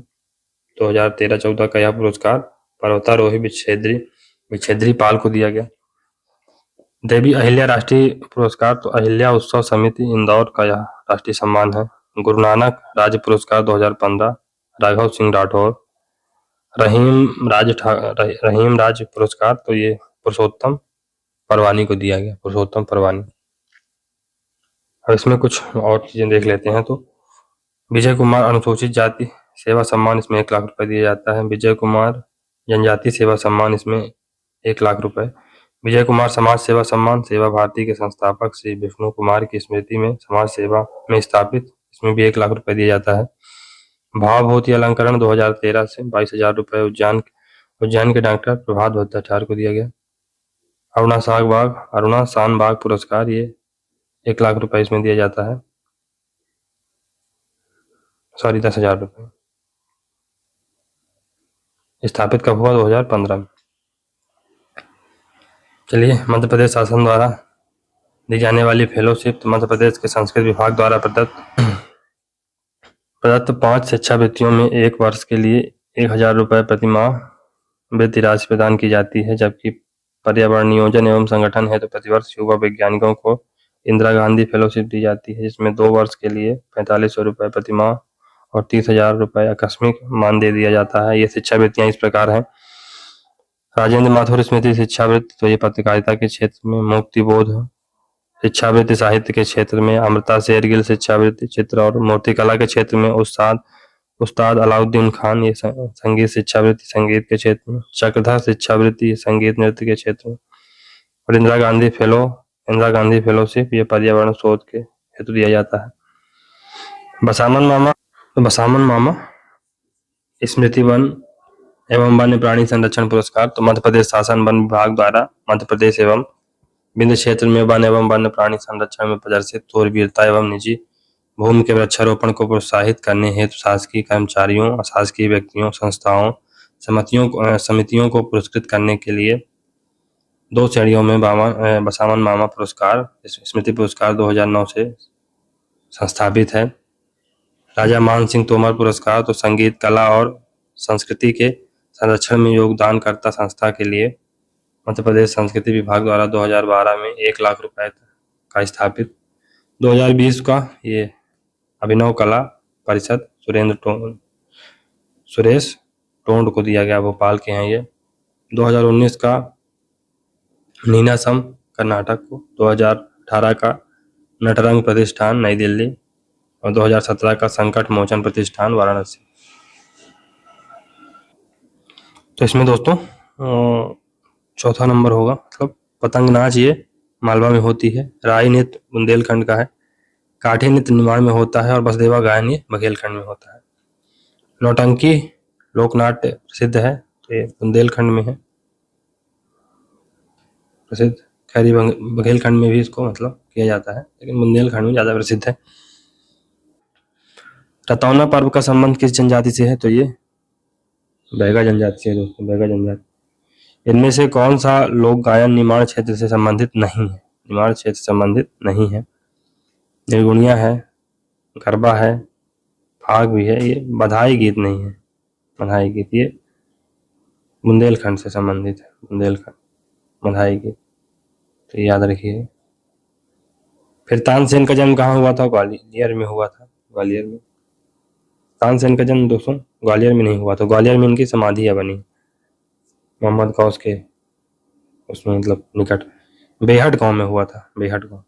2013-14 का यह पुरस्कार पर्वतारोही विच्छेद्री पाल को दिया गया। देवी अहिल्या राष्ट्रीय पुरस्कार तो अहिल्या उत्सव समिति इंदौर का यह राष्ट्रीय सम्मान है। गुरु नानक राज्य पुरस्कार 2015 राघव सिंह राठौर। रहीम राज पुरस्कार तो ये पुरुषोत्तम परवानी को दिया गया, पुरुषोत्तम परवानी। अब इसमें कुछ और चीजें देख लेते हैं। तो विजय कुमार अनुसूचित जाति सेवा सम्मान, इसमें 1,00,000 रुपए दिया जाता है। विजय कुमार जनजाति सेवा सम्मान, इसमें 1,00,000 रुपए। विजय कुमार समाज सेवा सम्मान सेवा भारती के संस्थापक श्री विष्णु कुमार की स्मृति में समाज सेवा में स्थापित, इसमें भी 1,00,000 रुपए दिया जाता है। भावभूति अलंकरण 2013 से 22,000 रुपए उज्जैन के डॉक्टर प्रभात भट्टाचार्य को दिया गया। अरुणा शानबाग पुरस्कार ये 1,00,000 रुपए इसमें दिया जाता है, 10,000 रुपए। स्थापित कब हुआ? 2015 में। चलिए, मध्य प्रदेश शासन द्वारा दी जाने वाली फेलोशिप, मध्य प्रदेश के संस्कृत विभाग द्वारा प्रदत्त 5 शिक्षावृत्तियों में 1 वर्ष के लिए 1,000 रुपए प्रतिमाह वृत्ति राशि प्रदान की जाती है, जबकि पर्यावरण नियोजन एवं संगठन है तो प्रतिवर्ष युवा वैज्ञानिकों को इंदिरा गांधी फेलोशिप दी जाती है, जिसमें 2 वर्ष के लिए 4,500 रुपए प्रतिमाह और 30,000 रुपए आकस्मिक मानदेय दिया जाता है। ये शिक्षावृत्तियां इस प्रकार हैं। राजेंद्र माथुर स्मृति शिक्षावृत्ति, तो ये पत्रकारिता के क्षेत्र में मुक्ति बोध शिक्षावृत्ति, साहित्य के क्षेत्र में अमृता शेरगिल शिक्षावृत्ति, चित्र और मूर्तिकला के क्षेत्र में उस्ताद अलाउद्दीन खान, ये संगीत शिक्षावृत्ति संगीत के क्षेत्र में, चक्रधर शिक्षावृत्ति संगीत नृत्य के क्षेत्र में, और इंदिरा गांधी फेलोशिप ये पर्यावरण शोध के हेतु दिया जाता है। बसामन मामा स्मृति वन एवं वन्य प्राणी संरक्षण पुरस्कार, तो मध्य प्रदेश शासन वन विभाग द्वारा मध्य प्रदेश एवं विंध्य क्षेत्र में वन एवं वन्य प्राणी संरक्षण में प्रदर्शित शूरवीरता एवं निजी भूमि के वृक्षारोपण को प्रोत्साहित करने हेतु शासकीय कर्मचारियों, अशासकीय व्यक्तियों, संस्थाओं, समितियों को पुरस्कृत करने के लिए 2 श्रेणियों में बसामन मामा पुरस्कार स्मृति पुरस्कार 2009 से संस्थापित है। राजा मान सिंह तोमर पुरस्कार तो संगीत, कला और संस्कृति के संरक्षण में योगदान करता संस्था के लिए मध्य प्रदेश संस्कृति विभाग द्वारा 2012 में 1 लाख रुपए का स्थापित। 2020 का ये अभिनव कला परिषद सुरेश टोंड को दिया गया, भोपाल के हैं ये। 2019 का नीनासम कर्नाटक को, 2018 का नटरंग प्रतिष्ठान नई दिल्ली और 2017 का संकट मोचन प्रतिष्ठान वाराणसी। तो इसमें दोस्तों चौथा नंबर होगा, मतलब पतंग नाच ये मालवा में होती है, राई नृत्य बुंदेलखंड का है, काठी नृत्य निमाड़ में होता है और बसदेवा गायन ये बघेलखंड में होता है। नौटंकी लोकनाट्य प्रसिद्ध है, तो ये बुंदेलखंड में है प्रसिद्ध। खैरी बघेलखंड में भी इसको मतलब किया जाता है, लेकिन बुंदेलखंड में ज्यादा प्रसिद्ध है। रतौना पर्व का संबंध किस जनजाति से है, तो ये बैगा जनजाति से है दोस्तों, बैगा जनजाति। इनमें से कौन सा लोक गायन निमाड़ क्षेत्र से संबंधित नहीं है, निमाड़ क्षेत्र से संबंधित नहीं है। निर्गुणिया है, गरबा है, फाग भी है, ये बधाई गीत नहीं है, बधाई गीत ये बुंदेलखंड से संबंधित है, बुंदेलखंड बधाई गीत, तो याद रखिए। फिर तानसेन का जन्म कहाँ हुआ था, ग्वालियर में हुआ था, ग्वालियर में। तानसेन का जन्म दोस्तों ग्वालियर में नहीं हुआ था, ग्वालियर में इनकी समाधि है बनी, मोहम्मद गौस के उसमें मतलब निकट बेहट गांव में हुआ था, बेहट गांव।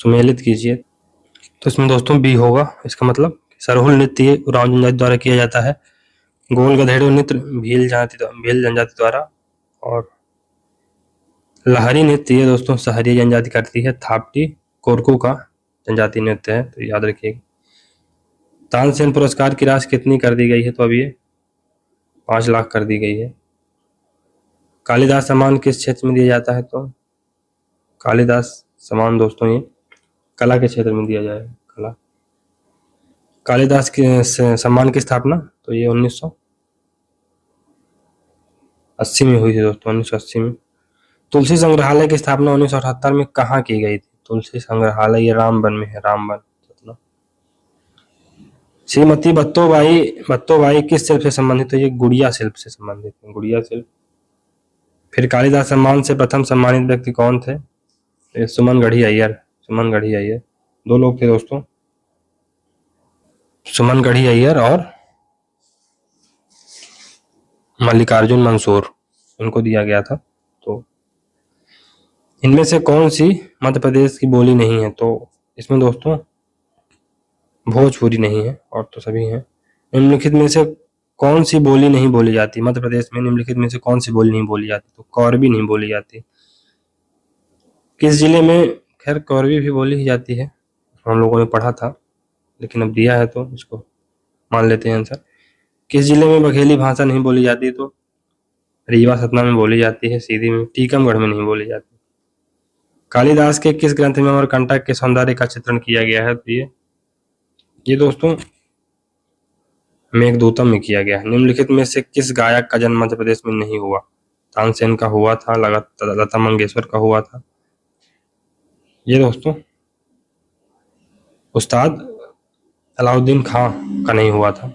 सुमेलित कीजिए, तो इसमें दोस्तों बी होगा। इसका मतलब सरहुल नृत्य उरांव जनजाति द्वारा किया जाता है, गोल गधेड़ो नृत्य भील जनजाति द्वारा, और लहरी नृत्य ये दोस्तों सहरी जनजाति करती है, थापटी कोरकू का जनजाति नृत्य है, तो याद रखिएगा। तानसेन पुरस्कार की राशि कितनी कर दी गई है, तो अभी ये 5 लाख कर दी गई है। कालिदास सम्मान किस क्षेत्र में दिया जाता है, तो कालिदास सम्मान दोस्तों ये कला के क्षेत्र में दिया जाएगा, कला। कालिदास के सम्मान की स्थापना तो ये 1980 में हुई थी दोस्तों, 1980 में। तुलसी संग्रहालय की स्थापना 1978 में कहाँ की गई थी, तुलसी संग्रहालय ये रामबन में है, रामबन। श्रीमती बत्तोबाई किस शिल्प से संबंधित है, ये गुड़िया शिल्प से संबंधित है, गुड़िया शिल्प। फिर कालिदास सम्मान से प्रथम सम्मानित व्यक्ति कौन थे, ये सुमन गढ़ी अय्यर, सुमन गढ़ी अय्यर। 2 लोग थे दोस्तों, सुमन गढ़ी अय्यर और मल्लिकार्जुन मंसूर, उनको दिया गया था। तो इनमें से कौन सी मध्य प्रदेश की बोली नहीं है, तो इसमें दोस्तों भोजपुरी नहीं है और तो सभी हैं। निम्नलिखित में से कौन सी बोली नहीं बोली जाती, मध्य प्रदेश में निम्नलिखित में से कौन सी बोली नहीं बोली जाती, तो कौरवी नहीं बोली जाती। किस जिले में, खैर कौरवी भी बोली ही जाती है, हम लोगों ने पढ़ा था, लेकिन अब दिया है तो इसको मान लेते हैं आंसर। किस जिले में बघेली भाषा नहीं बोली जाती, तो रीवा सतना में बोली जाती है, सीधी में, टीकमगढ़ में नहीं बोली जाती। कालिदास के किस ग्रंथ में अमरकंटक के सौंदर्य का चित्रण किया गया है, तो ये दोस्तों मेघदूतम में किया गया है। निम्नलिखित में से किस गायक का जन्म मध्य प्रदेश में नहीं हुआ, तानसेन का हुआ था, लता मंगेशकर का हुआ था, ये दोस्तों उस्ताद अलाउद्दीन खां का नहीं हुआ था।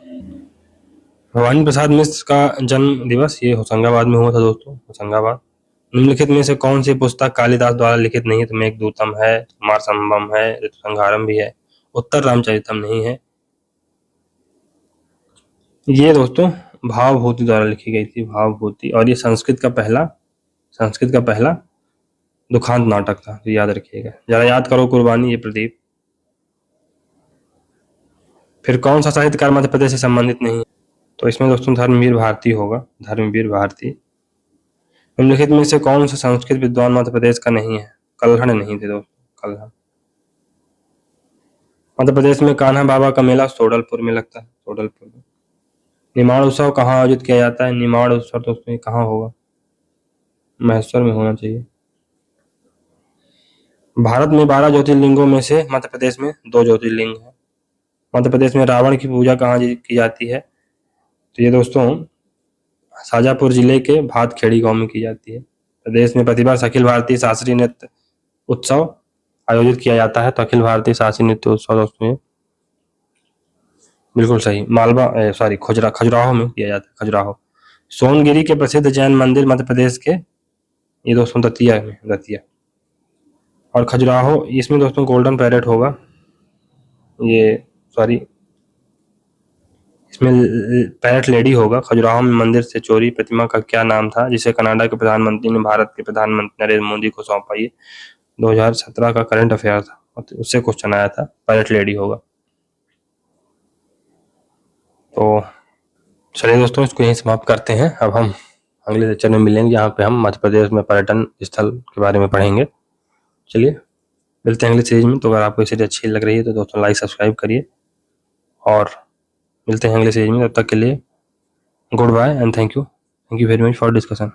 भवानी प्रसाद मिश्र का जन्म दिवस ये होशंगाबाद में हुआ था दोस्तों, होशंगाबाद। निम्नलिखित में से कौन सी पुस्तक कालिदास द्वारा लिखित नहीं है, तो मेघदूतम है, कुमार संभवम है, ऋतुसंहारम भी है, उत्तर रामचरितम नहीं है। ये दोस्तों भावभूति द्वारा लिखी गई थी, भावभूति, और ये संस्कृत का पहला दुखांत नाटक था, तो याद रखिएगा। जरा याद करो कुर्बानी, ये प्रदीप। फिर कौन सा साहित्यकार मध्य प्रदेश से संबंधित नहीं है, तो इसमें दोस्तों धर्मवीर भारती होगा, धर्मवीर भारती। निम्नलिखित में से कौन सा संस्कृत विद्वान मध्य प्रदेश का नहीं है, कल्हड़ नहीं थे दोस्तों, कल्हड़। मध्य प्रदेश में कान्हा बाबा का मेला सोडलपुर में लगता है, सोडलपुर में। निमाड़ उत्सव कहाँ आयोजित किया जाता है, निमाड़ उत्सव दोस्तों कहाँ होगा, महेश्वर में होना चाहिए। भारत में 12 ज्योतिर्लिंगों में से मध्य प्रदेश में 2 ज्योतिर्लिंग है। मध्य प्रदेश में रावण की पूजा कहाँ की जाती है, तो ये दोस्तों शाजापुर जिले के भातखेड़ी गांव में की जाती है। प्रदेश में प्रतिवर्ष अखिल भारतीय शास्त्रीय नृत्य उत्सव आयोजित किया जाता है? तो अखिल भारतीय शासी नृत्य उत्सव दोस्तों ये बिल्कुल सही, खजुराहो में किया जाता है, खजुराहो। सोनगिरी के प्रसिद्ध जैन मंदिर मध्य प्रदेश के, ये दोस्तों दतिया में, दतिया। और खजुराहो, इसमें दोस्तों गोल्डन पैरेट होगा, ये सॉरी इसमें पैरेट लेडी होगा। खजुराहो में मंदिर से चोरी प्रतिमा का क्या नाम था, जिसे कनाडा के प्रधानमंत्री ने भारत के प्रधानमंत्री नरेंद्र मोदी को सौंपा? ये 2017 का करंट अफेयर था, उससे क्वेश्चन आया था, पैरेट लेडी होगा। तो चलिए दोस्तों, इसको यहीं समाप्त करते हैं। अब हम अगले लेक्चर में मिलेंगे, जहाँ पे हम मध्य प्रदेश में पर्यटन स्थल के बारे में पढ़ेंगे। चलिए मिलते हैं अगले सीरीज में। तो अगर आपको ये सीरीज अच्छी लग रही है तो दोस्तों लाइक सब्सक्राइब करिए, और मिलते हैं अगले सीरीज में। तब तक के लिए good bye and thank you very much for discussion.